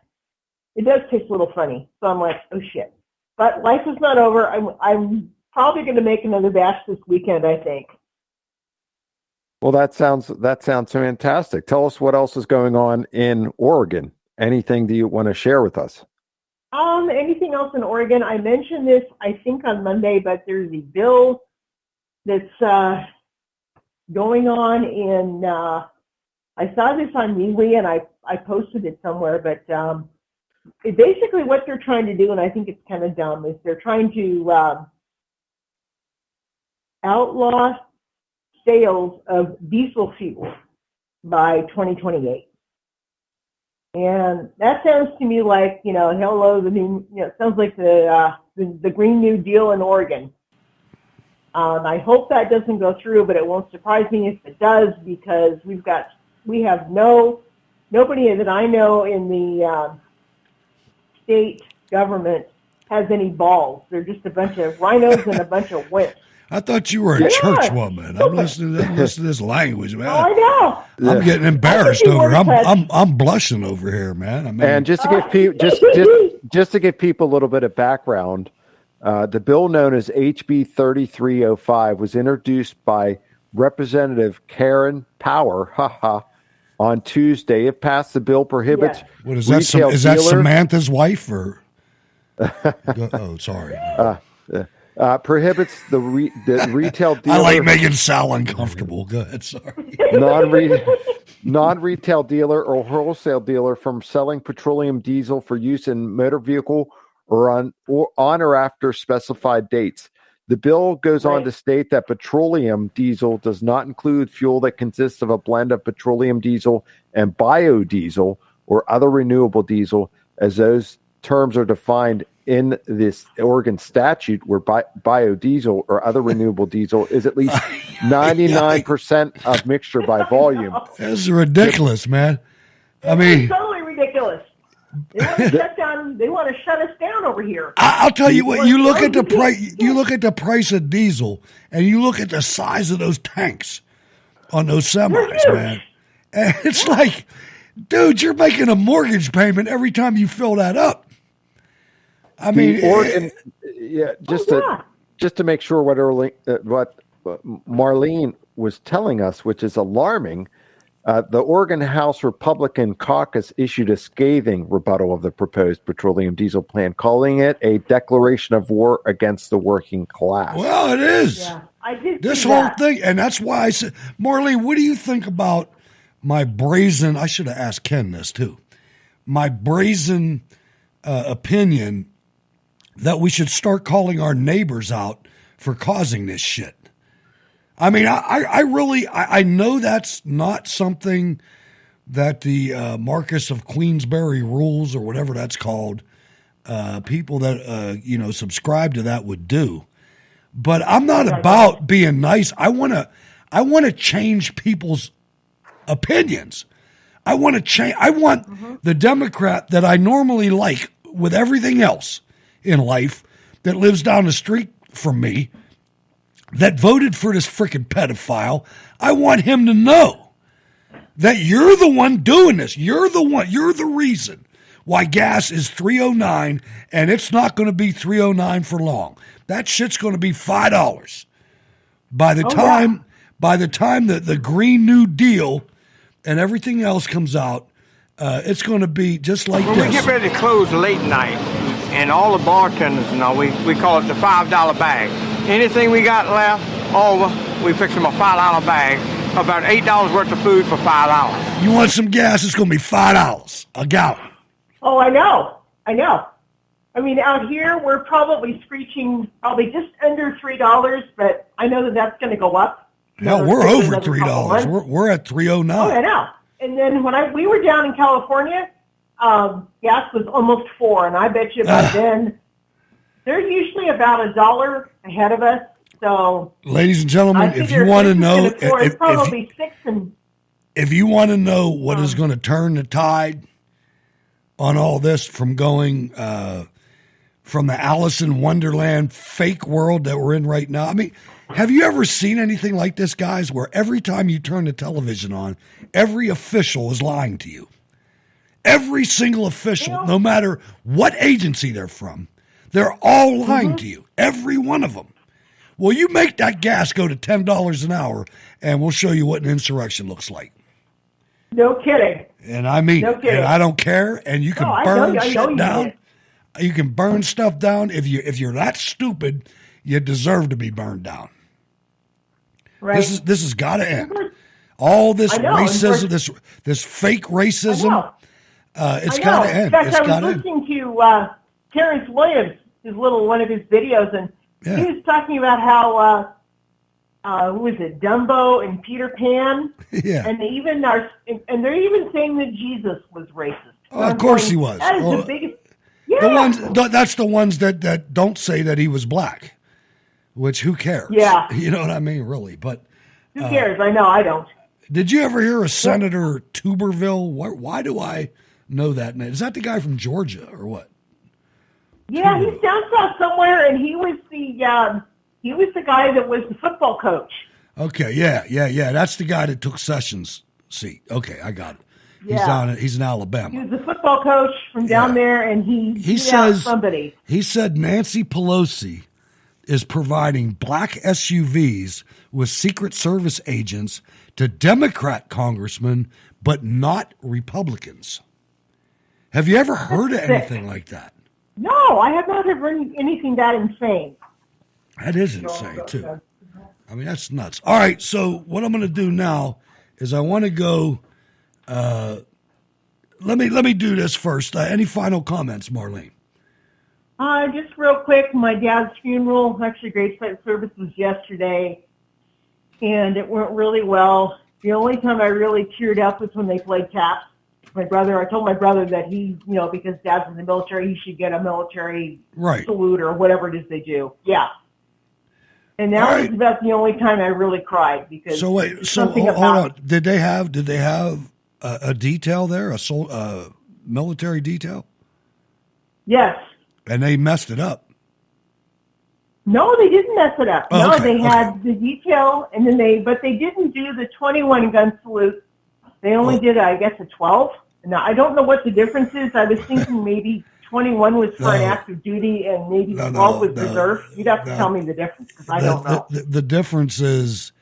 It does taste a little funny. So I'm like, oh shit. But life is not over. I'm probably going to make another batch this weekend, I think. Well, that sounds fantastic. Tell us what else is going on in Oregon. Anything that you want to share with us? Anything else in Oregon? I mentioned this, I think, on Monday, but there's a bill that's going on in. I saw this on MeWe and I posted it somewhere, but basically what they're trying to do, and I think it's kind of dumb, is they're trying to outlaw sales of diesel fuel by 2028. And that sounds to me like, hello, the new, it sounds like the Green New Deal in Oregon. I hope that doesn't go through, but it won't surprise me if it does, because we have nobody that I know in the state government has any balls. They're just a bunch of rhinos and a bunch of wimps. I thought you were a church woman. I'm listening to this language, man. Oh, I know. I'm getting embarrassed over. I'm blushing over here, man. I mean, and just to give people just to give people a little bit of background, the bill known as HB 3305 was introduced by Representative Karen Power, on Tuesday. If passed, the bill prohibits. Yeah. What is that? Is that Samantha's wife or? Oh, sorry. Prohibits the retail dealer. I like making Sal uncomfortable. Go ahead, sorry. Non-retail dealer or wholesale dealer from selling petroleum diesel for use in motor vehicle or on or after specified dates. The bill goes on to state that petroleum diesel does not include fuel that consists of a blend of petroleum diesel and biodiesel or other renewable diesel, as those terms are defined in this Oregon statute, where biodiesel or other renewable diesel is at least 99% of mixture by volume. That's ridiculous, man. I mean, totally ridiculous. They want to shut down. They want to shut us down over here. I'll tell you what. You look at the price. You look at the price of diesel, and you look at the size of those tanks on those semis, man. And it's like, dude, you're making a mortgage payment every time you fill that up. I mean, Oregon, just to make sure what Marlene was telling us, which is alarming. The Oregon House Republican caucus issued a scathing rebuttal of the proposed petroleum diesel plan, calling it a declaration of war against the working class. Well, it is. Yeah, I did this see whole that. thing, and that's why I said, Marlene, what do you think about my brazen? I should have asked Ken this too. My brazen opinion that we should start calling our neighbors out for causing this shit. I mean, I really know that's not something that the Marcus of Queensberry rules or whatever that's called, people that, subscribe to that would do. But I'm not about being nice. I want to change people's opinions. I want to change. I want the Democrat that I normally like with everything else in life that lives down the street from me, that voted for this freaking pedophile. I want him to know that you're the one doing this. You're the reason why gas is $3.09, and it's not going to be $3.09 for long. That shit's going to be $5 by the time that the Green New Deal and everything else comes out. It's going to be just like when this. We get ready to close late night, and all the bartenders we call it the $5 bag. Anything we got left over, we fix them a $5 bag, about $8 worth of food for $5. You want some gas? It's going to be $5 a gallon. Oh, I know. I mean, out here we're probably screeching just under $3, but I know that that's going to go up. Hell, we're over $3. We're at $3.09. Oh, I know. And then when we were down in California, gas was almost $4, and I bet you by then they're usually about $1 ahead of us. So, ladies and gentlemen, if you want to know, if you want to know what is going to turn the tide on all this from going from the Alice in Wonderland fake world that we're in right now, I mean, have you ever seen anything like this, guys, where every time you turn the television on, every official is lying to you? Every single official, no matter what agency they're from, they're all lying to you. Every one of them. Well, you make that gas go to $10 an hour, and we'll show you what an insurrection looks like. No kidding. And I mean, and I don't care. And you can burn shit down. You can burn stuff down. If you're that stupid, you deserve to be burned down. Right. This has got to end. All this racism, this fake racism. It's got to end. In fact, I was listening to Terrence Williams, one of his videos, and he was talking about how who was it, Dumbo and Peter Pan, and they even are, and they're even saying that Jesus was racist. Oh, of course he was. That is the biggest. That's the ones that don't say that he was black, which who cares? Yeah, you know what I mean, really. But who cares? I know, I don't. Did you ever hear of Senator Tuberville? Why do I know that name? Is that the guy from Georgia or what? Yeah, he's down south somewhere, and he was the guy that was the football coach. Okay, yeah. That's the guy that took Sessions' seat. Okay, I got it. Yeah. He's in Alabama. He was the football coach from down there, and he says somebody. He said Nancy Pelosi is providing black SUVs with Secret Service agents to Democrat congressmen, but not Republicans. Have you ever heard of anything like that? No, I have not heard anything that insane. That is insane, too. I mean, that's nuts. All right, so what I'm going to do now is I want to go. Let me do this first. Any final comments, Marlene? Just real quick, my dad's funeral, actually graveside service was yesterday, and it went really well. The only time I really teared up was when they played taps. I told my brother that he, because Dad's in the military, he should get a military salute or whatever it is they do. Yeah. And that was about the only time I really cried because. So wait, hold on. Did they have a detail there? military detail? Yes. And they messed it up. No, they didn't mess it up. Oh, No, okay, they had the detail, and then but they didn't do the 21 gun salute. They only did, I guess, a 12. Now, I don't know what the difference is. I was thinking maybe 21 was for an active duty and maybe 12 was reserve. You'd have to tell me the difference because I don't know. The difference is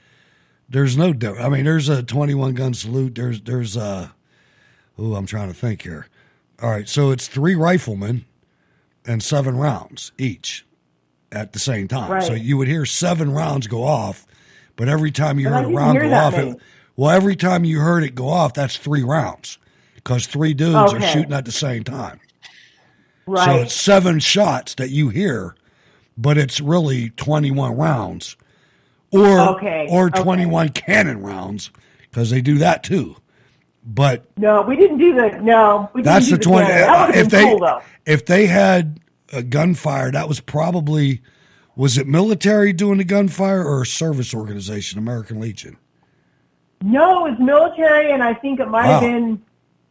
there's no difference. I mean, there's a 21 gun salute. There's I'm trying to think here. All right, so it's 3 riflemen and 7 rounds each at the same time. Right. So you would hear 7 rounds go off, but every time you heard a didn't round hear go that off, many. every time you heard it go off, that's 3 rounds because 3 dudes are Okay. shooting at the same time. Right. So it's 7 shots that you hear, but it's really 21 rounds or 21 cannon rounds because they do that too. But No, we didn't do the. No, we that's the didn't do 20. cannon. That would have been cool, though. If they had a gunfire, that was probably, was it military doing the gunfire or a service organization, American Legion? No, it was military, and I think it might have been.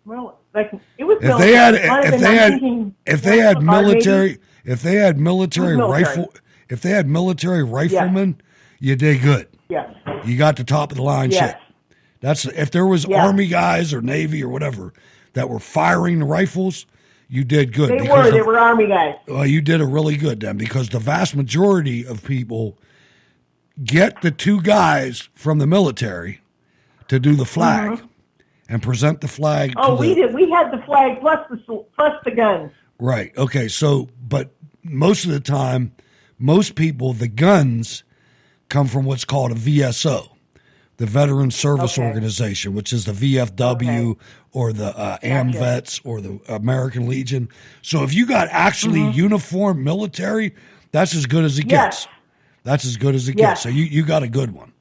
Well, like it was. If military. they had, It might have if been, they I'm had, thinking if they had National Guard, military, maybe. if they had military military. rifle, if they had military riflemen, you did good. Yes. You got the top of the line Yes. shit. That's if there was Army guys or Navy or whatever that were firing the rifles, you did good. They were Army guys. Well, you did a really good then because the vast majority of people get the 2 guys from the military to do the flag and present the flag. Oh, to we did. We had the flag plus the guns. Right. Okay. So, but most of the time, most people, the guns come from what's called a VSO, the Veteran Service Organization, which is the VFW or the AMVETS or the American Legion. So if you got actually uniformed military, that's as good as it gets. That's as good as it gets. So you got a good one.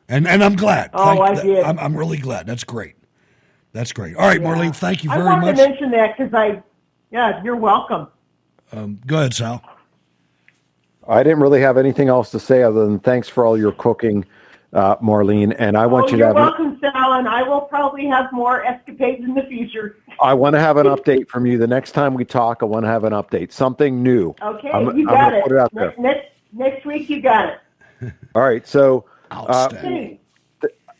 And I'm glad. Oh, I did. I'm really glad. That's great. That's great. All right, Marlene, thank you very I wanted much. to mention that because you're welcome. Go ahead, Sal. I didn't really have anything else to say other than thanks for all your cooking, Marlene. And I want you to You're have. welcome, Sal, and I will probably have more escapades in the future. I want to have an update from you. The next time we talk, I want to have an update. Something new. Okay, I'm you got gonna it. put it out there. Next week, you got it. All right. So Okay.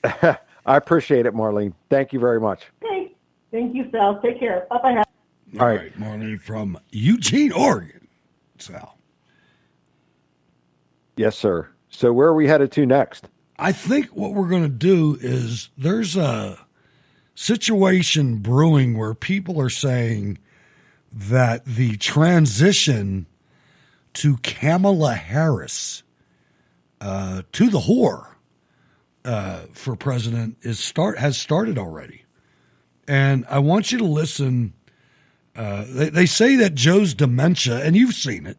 I appreciate it, Marlene. Thank you very much. Okay. Thank you, Sal. Take care. Bye-bye. All right, Marlene from Eugene, Oregon. Sal. Yes, sir. So where are we headed to next? I think what we're going to do is there's a situation brewing where people are saying that the transition to Kamala Harris to the whore for president has started already. And I want you to listen. They say that Joe's dementia, and you've seen it.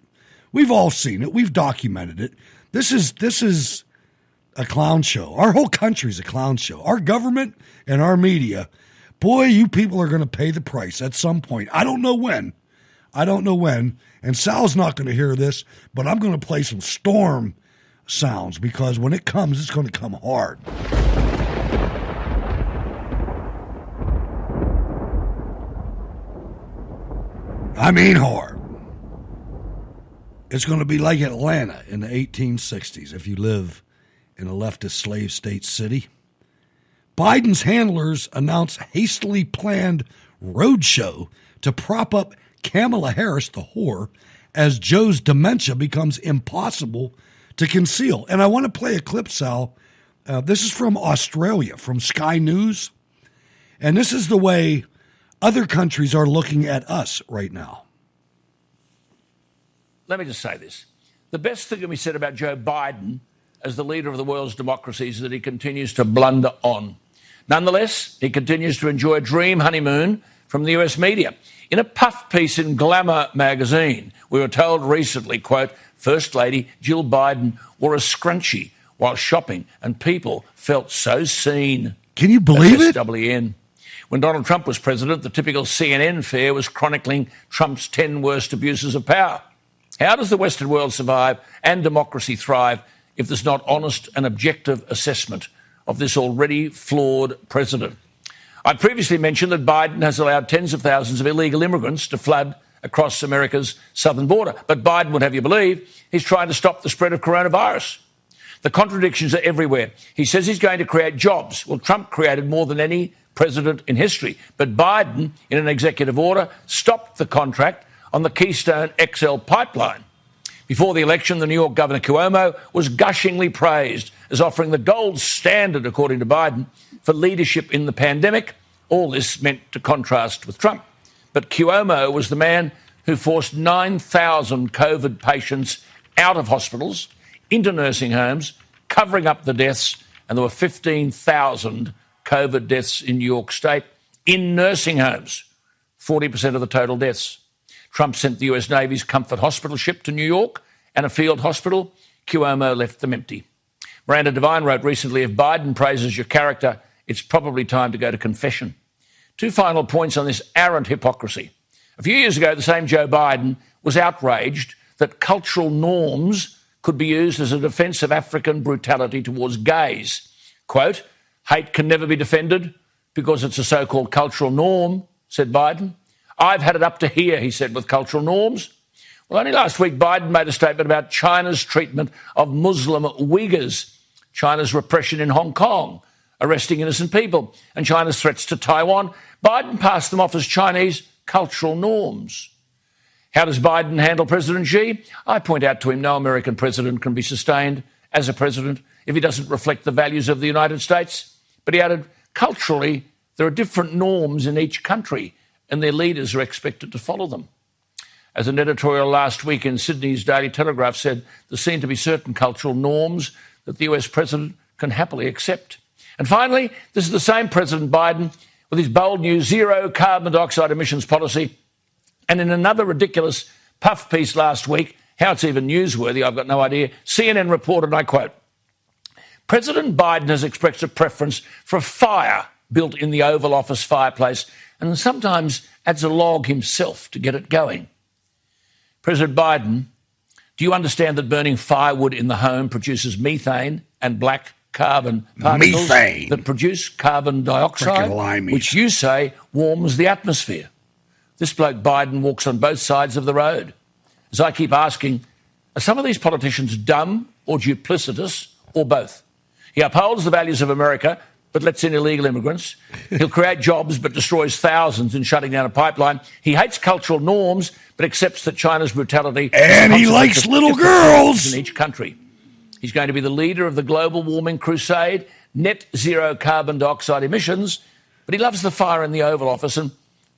We've all seen it. We've documented it. This is a clown show. Our whole country's a clown show. Our government and our media, boy, you people are going to pay the price at some point. I don't know when. And Sal's not going to hear this, but I'm going to play some storm sounds because when it comes, it's going to come hard. I mean hard. It's going to be like Atlanta in the 1860s if you live in a leftist slave state city. Biden's handlers announce hastily planned roadshow to prop up Kamala Harris, the whore, as Joe's dementia becomes impossible to conceal. And I want to play a clip, Sal. This is from Australia, from Sky News. And this is the way other countries are looking at us right now. Let me just say this. The best thing that can be said about Joe Biden as the leader of the world's democracies is that he continues to blunder on. Nonetheless, he continues to enjoy a dream honeymoon from the US media. In a puff piece in Glamour magazine, we were told recently, quote, First Lady Jill Biden wore a scrunchie while shopping and people felt so seen. Can you believe it? SWN. When Donald Trump was president, the typical CNN fare was chronicling Trump's 10 worst abuses of power. How does the Western world survive and democracy thrive if there's not honest and objective assessment of this already flawed president? I previously mentioned that Biden has allowed tens of thousands of illegal immigrants to flood across America's southern border. But Biden would have you believe he's trying to stop the spread of coronavirus. The contradictions are everywhere. He says he's going to create jobs. Well, Trump created more than any president in history. But Biden, in an executive order, stopped the contract on the Keystone XL pipeline. Before the election, the New York Governor Cuomo was gushingly praised as offering the gold standard, according to Biden, for leadership in the pandemic. All this meant to contrast with Trump. But Cuomo was the man who forced 9,000 COVID patients out of hospitals, into nursing homes, covering up the deaths, and there were 15,000 COVID deaths in New York State in nursing homes, 40% of the total deaths. Trump sent the US Navy's Comfort Hospital ship to New York and a field hospital. Cuomo left them empty. Miranda Devine wrote recently, if Biden praises your character, it's probably time to go to confession. Two final points on this arrant hypocrisy. A few years ago, the same Joe Biden was outraged that cultural norms could be used as a defence of African brutality towards gays. Quote, hate can never be defended because it's a so-called cultural norm, said Biden. I've had it up to here, he said, with cultural norms. Well, only last week, Biden made a statement about China's treatment of Muslim Uyghurs, China's repression in Hong Kong, arresting innocent people, and China's threats to Taiwan. Biden passed them off as Chinese cultural norms. How does Biden handle President Xi? I point out to him no American president can be sustained as a president if he doesn't reflect the values of the United States. But he added, culturally, there are different norms in each country, and their leaders are expected to follow them. As an editorial last week in Sydney's Daily Telegraph said, there seem to be certain cultural norms that the US president can happily accept. And finally, this is the same President Biden with his bold new zero carbon dioxide emissions policy. And in another ridiculous puff piece last week, how it's even newsworthy, I've got no idea, CNN reported, and I quote, President Biden has expressed a preference for a fire built in the Oval Office fireplace and sometimes adds a log himself to get it going. President Biden, do you understand that burning firewood in the home produces methane and black carbon particles that produce carbon dioxide, which you say warms the atmosphere? This bloke Biden walks on both sides of the road. As I keep asking, are some of these politicians dumb or duplicitous or both? He upholds the values of America but lets in illegal immigrants. He'll create jobs but destroys thousands in shutting down a pipeline. He hates cultural norms but accepts that China's brutality... And he likes little girls! ...in each country. He's going to be the leader of the global warming crusade, net zero carbon dioxide emissions, but he loves the fire in the Oval Office and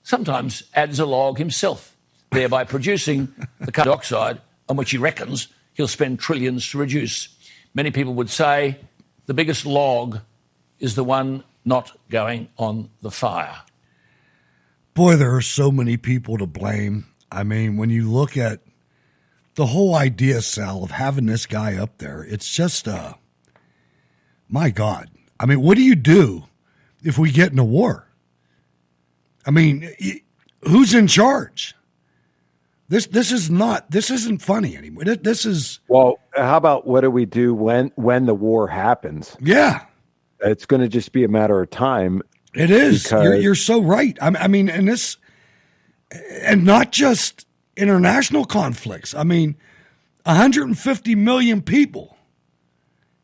sometimes adds a log himself, thereby producing the carbon dioxide on which he reckons he'll spend trillions to reduce. Many people would say the biggest log is the one not going on the fire. Boy, there are so many people to blame. I mean, when you look at the whole idea, Sal, of having this guy up there, it's just, my God. I mean, what do you do if we get in a war? I mean, who's in charge? This isn't funny anymore. This is... Well, how about what do we do when the war happens? Yeah. It's going to just be a matter of time. It is. You're so right. I mean, and not just international conflicts. I mean, 150 million people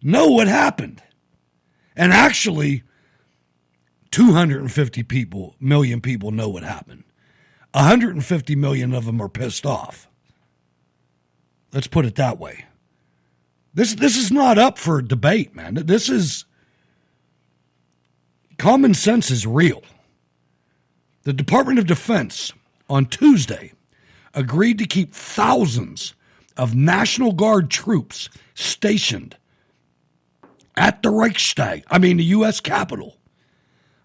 know what happened. And actually, 250 million people know what happened. 150 million of them are pissed off. Let's put it that way. This is not up for debate, man. This is... Common sense is real. The Department of Defense on Tuesday agreed to keep thousands of National Guard troops stationed at the Reichstag, the U.S. Capitol,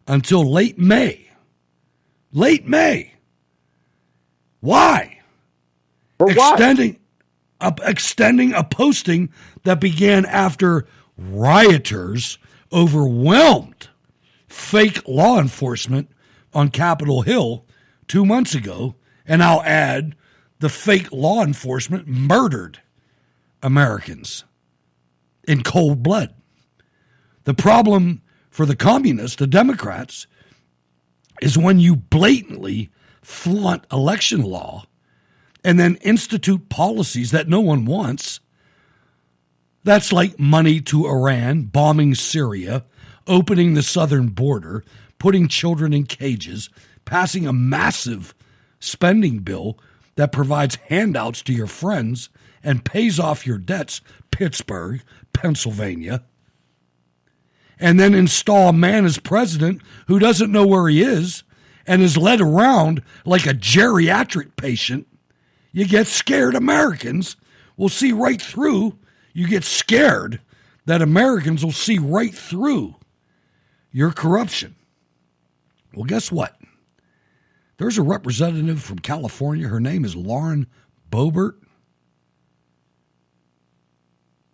until late May. Late May. Why? For extending a posting that began after rioters overwhelmed fake law enforcement on Capitol Hill 2 months ago, and I'll add, the fake law enforcement murdered Americans in cold blood. The problem for the communists, the Democrats, is when you blatantly flaunt election law and then institute policies that no one wants. That's like money to Iran, bombing Syria, opening the southern border, putting children in cages, passing a massive spending bill that provides handouts to your friends and pays off your debts, Pittsburgh, Pennsylvania, and then install a man as president who doesn't know where he is and is led around like a geriatric patient. You get scared. Americans will see right through. You get scared that Americans will see right through your corruption. Well, guess what? There's a representative from California. Her name is Lauren Boebert.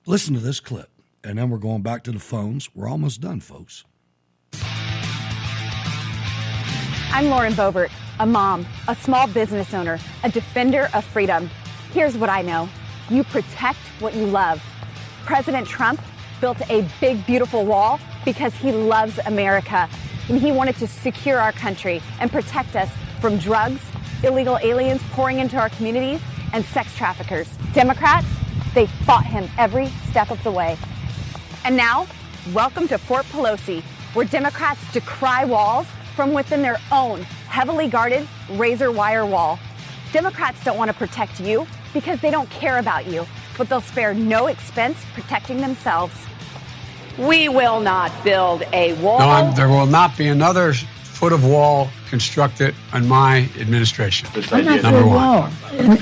Listen to this clip, and then we're going back to the phones. We're almost done, folks. I'm Lauren Boebert, a mom, a small business owner, a defender of freedom. Here's what I know. You protect what you love. President Trump built a big, beautiful wall because he loves America, and he wanted to secure our country and protect us from drugs, illegal aliens pouring into our communities, and sex traffickers. Democrats, they fought him every step of the way. And now, welcome to Fort Pelosi, where Democrats decry walls from within their own heavily guarded razor wire wall. Democrats don't want to protect you because they don't care about you, but they'll spare no expense protecting themselves. We will not build a wall. No, there will not be another foot of wall constructed on my administration. I'm not for a wall.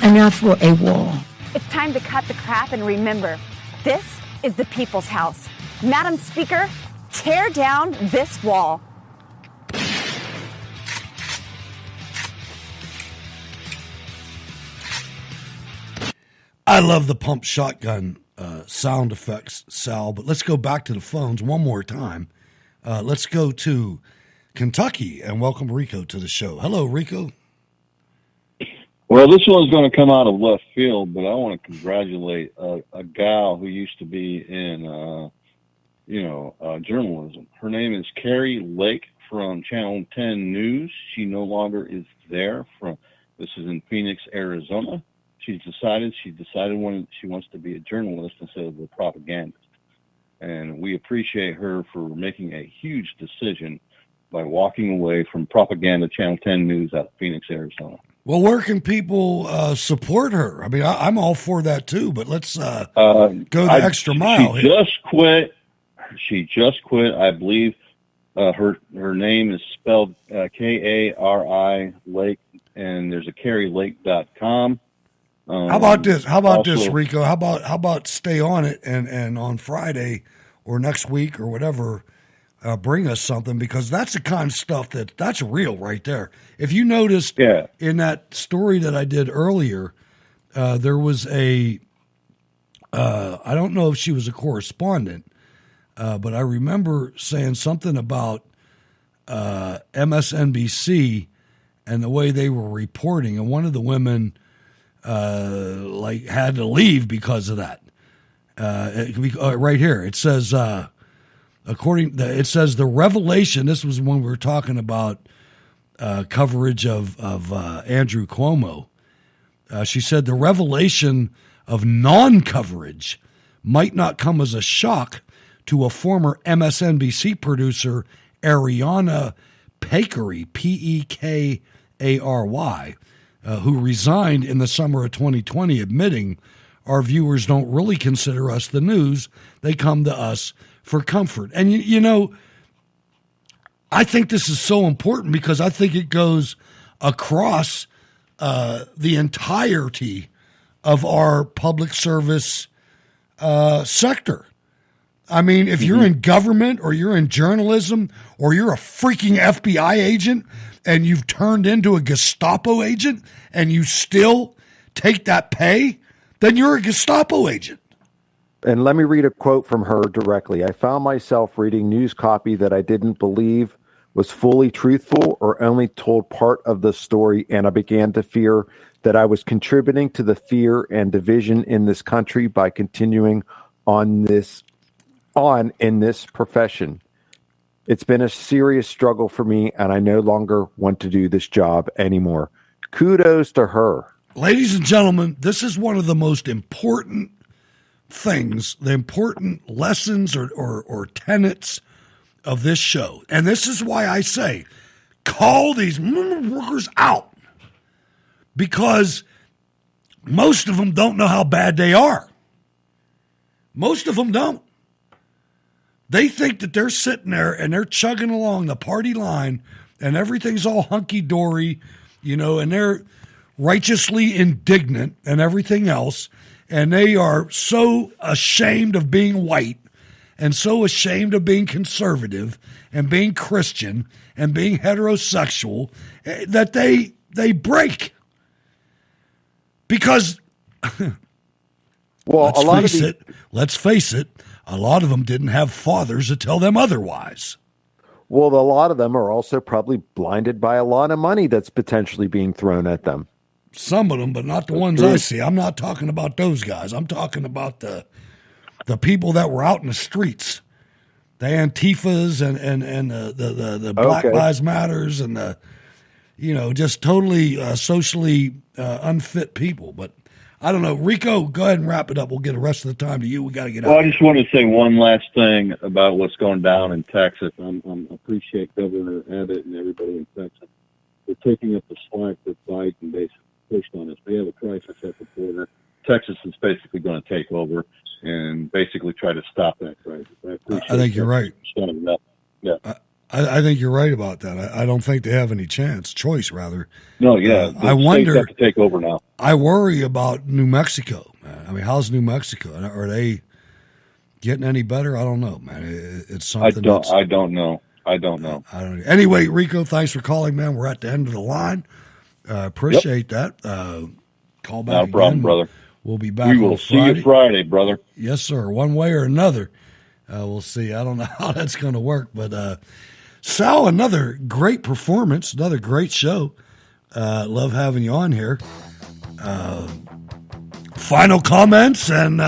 I'm not for a wall. It's time to cut the crap and remember, this is the people's house. Madam Speaker, tear down this wall. I love the pump shotgun sound effects, Sal, but let's go back to the phones one more time. Let's go to Kentucky and welcome Rico to the show. Hello, Rico. Well, this one's going to come out of left field, but I want to congratulate a gal who used to be in, journalism. Her name is Carrie Lake from Channel 10 News. She no longer is there. This is in Phoenix, Arizona. She decided when she wants to be a journalist instead of a propagandist. And we appreciate her for making a huge decision by walking away from propaganda Channel 10 News out of Phoenix, Arizona. Well, where can people support her? I mean, I'm all for that too, but let's go the extra mile. She just quit. I believe her name is spelled Kari Lake, and there's a CarrieLake.com. How about this? How about this, Rico? How about stay on it and on Friday or next week or whatever, bring us something, because that's the kind of stuff that's real right there. If you noticed in that story that I did earlier, there was I don't know if she was a correspondent, but I remember saying something about MSNBC and the way they were reporting, and one of the women had to leave because of that. Right here, it says it says the revelation. This was when we were talking about coverage of Andrew Cuomo. She said the revelation of non-coverage might not come as a shock to a former MSNBC producer, Ariana Pekary, Pekary, who resigned in the summer of 2020, admitting our viewers don't really consider us the news. They come to us for comfort. And, I think this is so important because I think it goes across the entirety of our public service sector. I mean, if you're in government or you're in journalism or you're a freaking FBI agent and you've turned into a Gestapo agent and you still take that pay, then you're a Gestapo agent. And let me read a quote from her directly. I found myself reading news copy that I didn't believe was fully truthful or only told part of the story, and I began to fear that I was contributing to the fear and division in this country by continuing on in this profession. It's been a serious struggle for me, and I no longer want to do this job anymore. Kudos to her. Ladies and gentlemen, this is one of the most important things, the important lessons or tenets of this show. And this is why I say, call these workers out. Because most of them don't know how bad they are. Most of them don't. They think that they're sitting there and they're chugging along the party line and everything's all hunky-dory, and they're righteously indignant and everything else. And they are so ashamed of being white and so ashamed of being conservative and being Christian and being heterosexual that they break. Because, well, let's face it, a lot of them didn't have fathers to tell them otherwise. Well, a lot of them are also probably blinded by a lot of money that's potentially being thrown at them. Some of them, but not the ones I see. I'm not talking about those guys. I'm talking about the people that were out in the streets, the Antifas and the Black Lives Matters and the, just totally socially unfit people. But I don't know. Rico, go ahead and wrap it up. We'll get the rest of the time to you. We got to get out. Well, I just want to say one last thing about what's going down in Texas. I appreciate Governor Abbott and everybody in Texas. They're taking up the slack that Biden basically pushed on us. We have a crisis at the border. Texas is basically going to take over and basically try to stop that crisis. I think you're right. Yeah. I think you're right about that. I don't think they have any choice rather. No, yeah. I wonder. Have to take over now. I worry about New Mexico. I mean, how's New Mexico? Are they getting any better? I don't know, man. It's something. I don't know. Anyway, Rico, thanks for calling, man. We're at the end of the line. Appreciate that. Call back. Not a problem, again. brother. We'll be back. We will see you Friday, brother. Yes, sir. One way or another. We'll see. I don't know how that's going to work, but Sal, another great performance, another great show. Love having you on here. Final comments and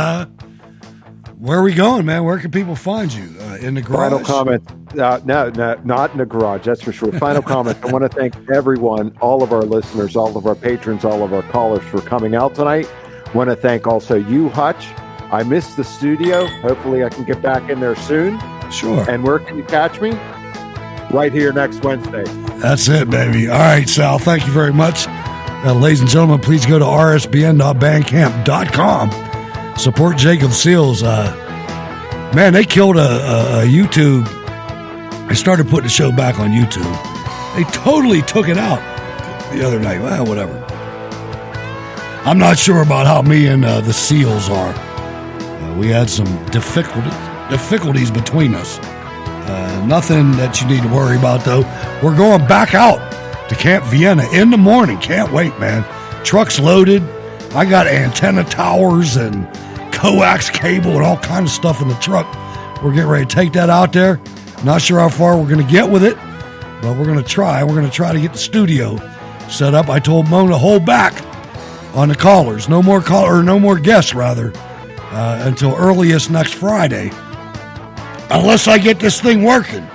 where are we going, man? Where can people find you? In the garage? Final comment. No, not in the garage. That's for sure. Final comment. I want to thank everyone, all of our listeners, all of our patrons, all of our callers for coming out tonight. I want to thank also you, Hutch. I missed the studio. Hopefully I can get back in there soon. Sure. And where can you catch me? Right here next Wednesday. That's it, baby. All right, Sal. Thank you very much. Ladies and gentlemen, please go to rsbn.bandcamp.com. Support Jacob Seals. Man, they killed a YouTube. They started putting the show back on YouTube. They totally took it out the other night. Well, whatever. I'm not sure about how me and the Seals are. We had some difficulties between us. Nothing that you need to worry about, though. We're going back out to Camp Vienna in the morning. Can't wait, man. Truck's loaded. I got antenna towers and coax cable and all kinds of stuff in the truck. We're getting ready to take that out there. Not sure how far we're going to get with it, but we're going to try. We're going to try to get the studio set up. I told Mo to hold back on the callers. No more guests, rather, until earliest next Friday. Unless I get this thing working.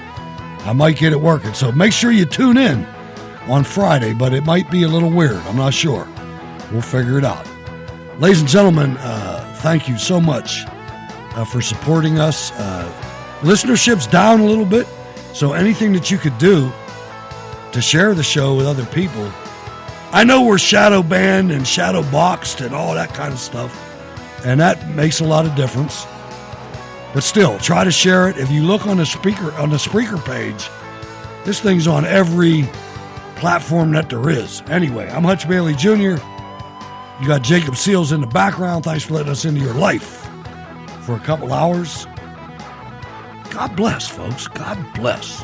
I might get it working. So make sure you tune in on Friday, but it might be a little weird. I'm not sure. We'll figure it out. Ladies and gentlemen, thank you so much for supporting us. Listenership's down a little bit, so anything that you could do to share the show with other people. I know we're shadow banned and shadow boxed and all that kind of stuff, and that makes a lot of difference. But still, try to share it. If you look on the Spreaker page, this thing's on every platform that there is. Anyway, I'm Hutch Bailey Jr. You got Jacob Seals in the background. Thanks for letting us into your life for a couple hours. God bless, folks. God bless.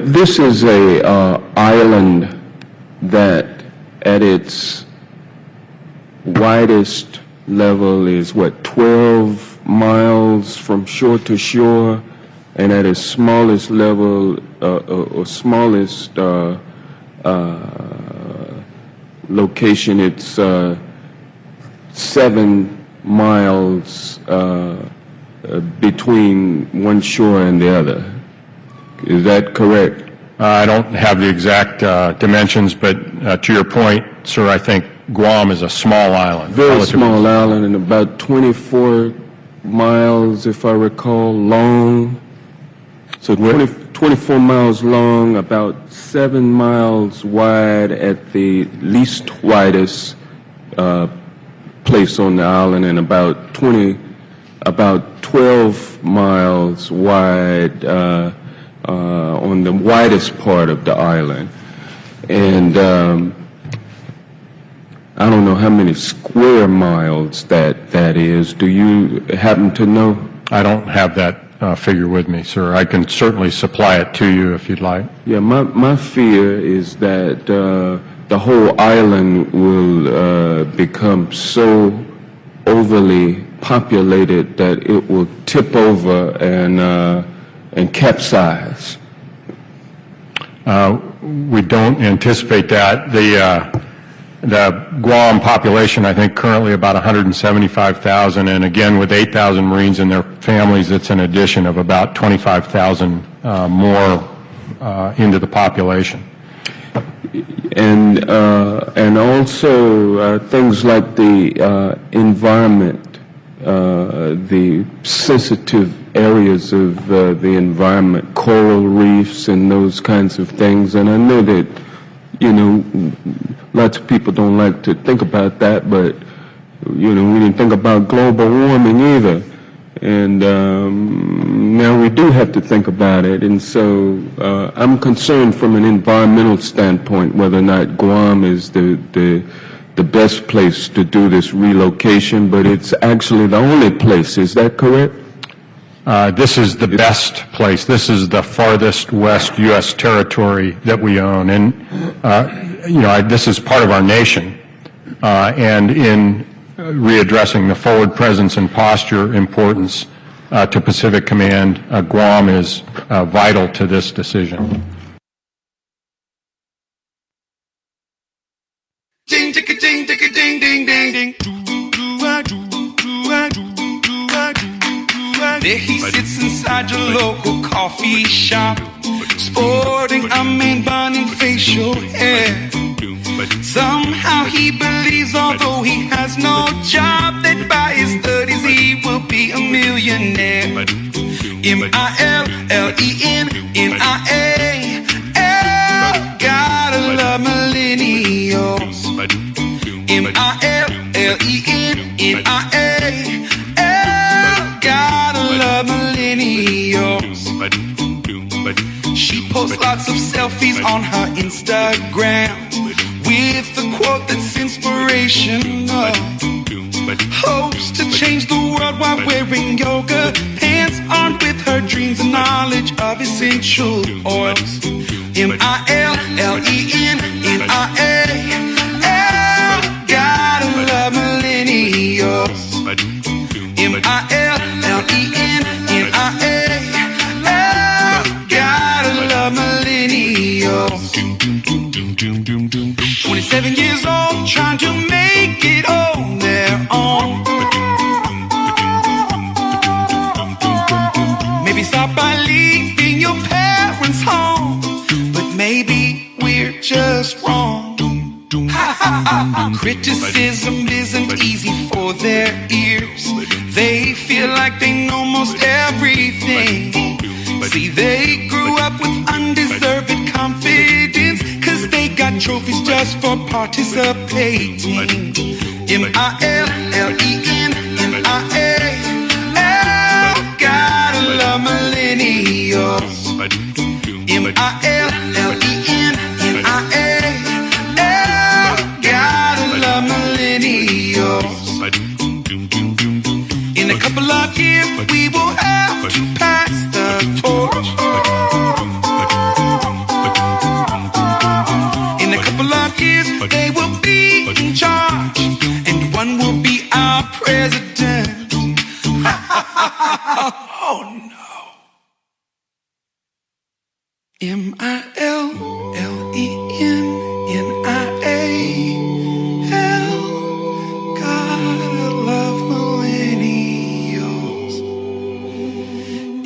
but this is a island that at its widest level is 12 miles from shore to shore, and at its smallest level or smallest location, it's 7 miles between one shore and the other. Is that correct? I don't have the exact dimensions, but to your point, sir, I think Guam is a small island. Very small island, and about 24 miles, if I recall, long. So 24 miles long, about 7 miles wide at the least widest place on the island, and about 12 miles wide on the widest part of the island. And I don't know how many square miles that is. Do you happen to know? I don't have that figure with me, sir. I can certainly supply it to you if you'd like. Yeah, my fear is that the whole island will become so overly populated that it will tip over and capsize. We don't anticipate that. The Guam population, I think, currently about 175,000, and again, with 8,000 Marines and their families, it's an addition of about 25,000 more into the population. And also things like the environment, the sensitive areas of the environment, coral reefs and those kinds of things. And I know that, lots of people don't like to think about that, but, we didn't think about global warming either. And now we do have to think about it. And so I'm concerned from an environmental standpoint whether or not Guam is the best place to do this relocation, but it's actually the only place. Is that correct? This is the best place. This is the farthest west U.S. territory that we own. And, this is part of our nation. And in readdressing the forward presence and posture importance to Pacific Command, Guam is vital to this decision. Ding, ding, ding, ding, ding, ding, ding. There he sits inside your local coffee shop, sporting a main bun and facial hair. Somehow he believes, although he has no job, that by his 30s he will be a millionaire. M-I-L-L-E-N-N-I-A-L, gotta love millennials. M-I-L-L-E-N-N-I-A-L, gotta love millennials. She posts lots of selfies on her Instagram with a quote that's inspirational. Hopes to change the world while wearing yoga pants, armed with her dreams and knowledge of essential oils. M-I-L-L-E-N-N-I-A-L, gotta love millennials. M-I-L-L-E-N-N-I-A-L, gotta love millennials. 27 years old, trying to make it on their own. Maybe stop by leaving your parents home, but maybe we're just wrong. Criticism isn't easy for their ears. They feel like they know most everything. See, they grew up with undeserved confidence, 'cause they got trophies just for participating. M-I-L-L-E-N-N-I-A-L, gotta love millennials. M-I-L-L-E-N-N-I-A-L, gotta love millennials. In a couple of years, we will have to pass the torch. Oh no. M-I-L-L-E-N-N-I-A-L. Gotta love millennials.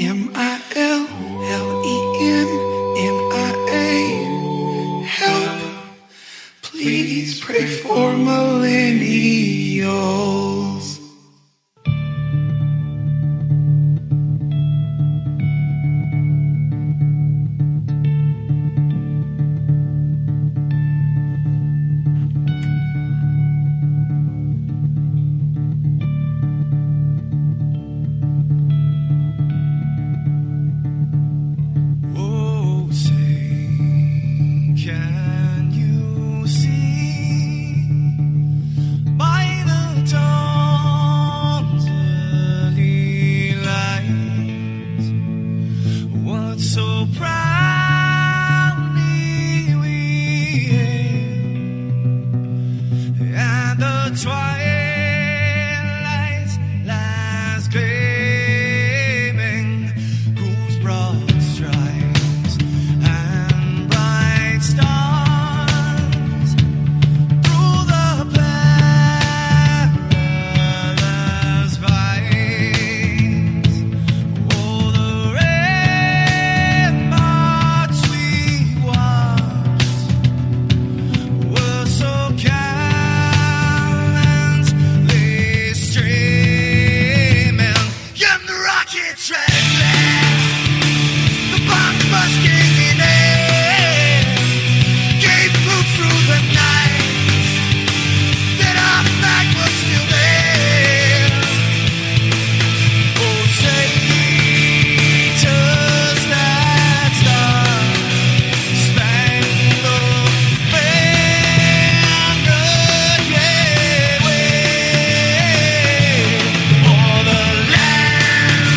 M-I-L-L-E-N-N-I-A. Help. Please pray for millennials. Oh, say, can you see by the dawn's early light what so proudly we hailed at the twilight's last gleaming, whose broad stripes and bright stars through the perilous fight, oh, the ramparts we watched were so gallantly streaming, and the rockets rattling, the bombs bursting in air, gave proof through the night that our flag was still there. Oh, say, does that star-spangled banner yet wave o'er the land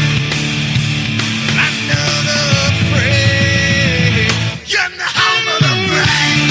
under the fray, and the home of the brave?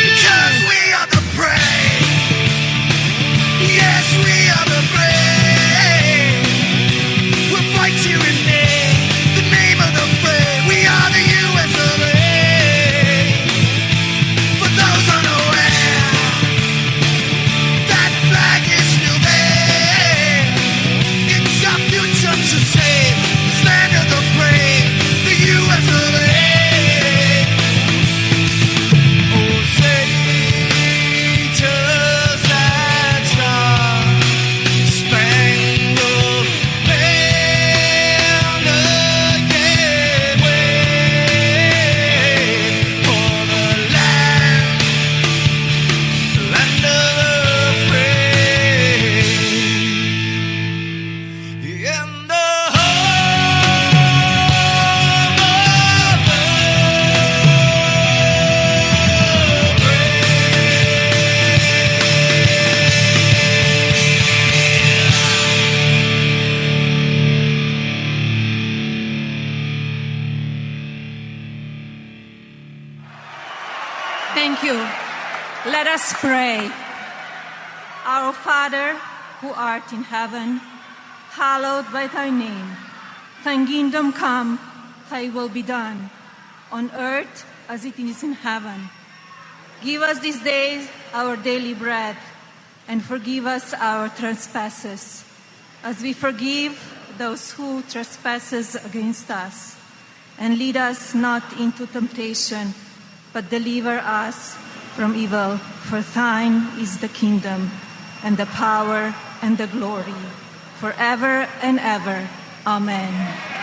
Because we are the brave. Yes, we are the brave. We'll fight to rename the name of the brave. We are the U.S. of A. For those unaware, that flag is still there. It's our future to save this land of the brave, the U.S. of A. Oh, say, does that star-spangled banner yet wave o'er the land of the free, and the Thank you. Let us pray. Our Father, who art in heaven, hallowed be thy name. Thy kingdom come, thy will be done, on earth as it is in heaven. Give us this day our daily bread, and forgive us our trespasses, as we forgive those who trespass against us. And lead us not into temptation, but deliver us from evil. For thine is the kingdom, and the power, and the glory, forever and ever. Amen.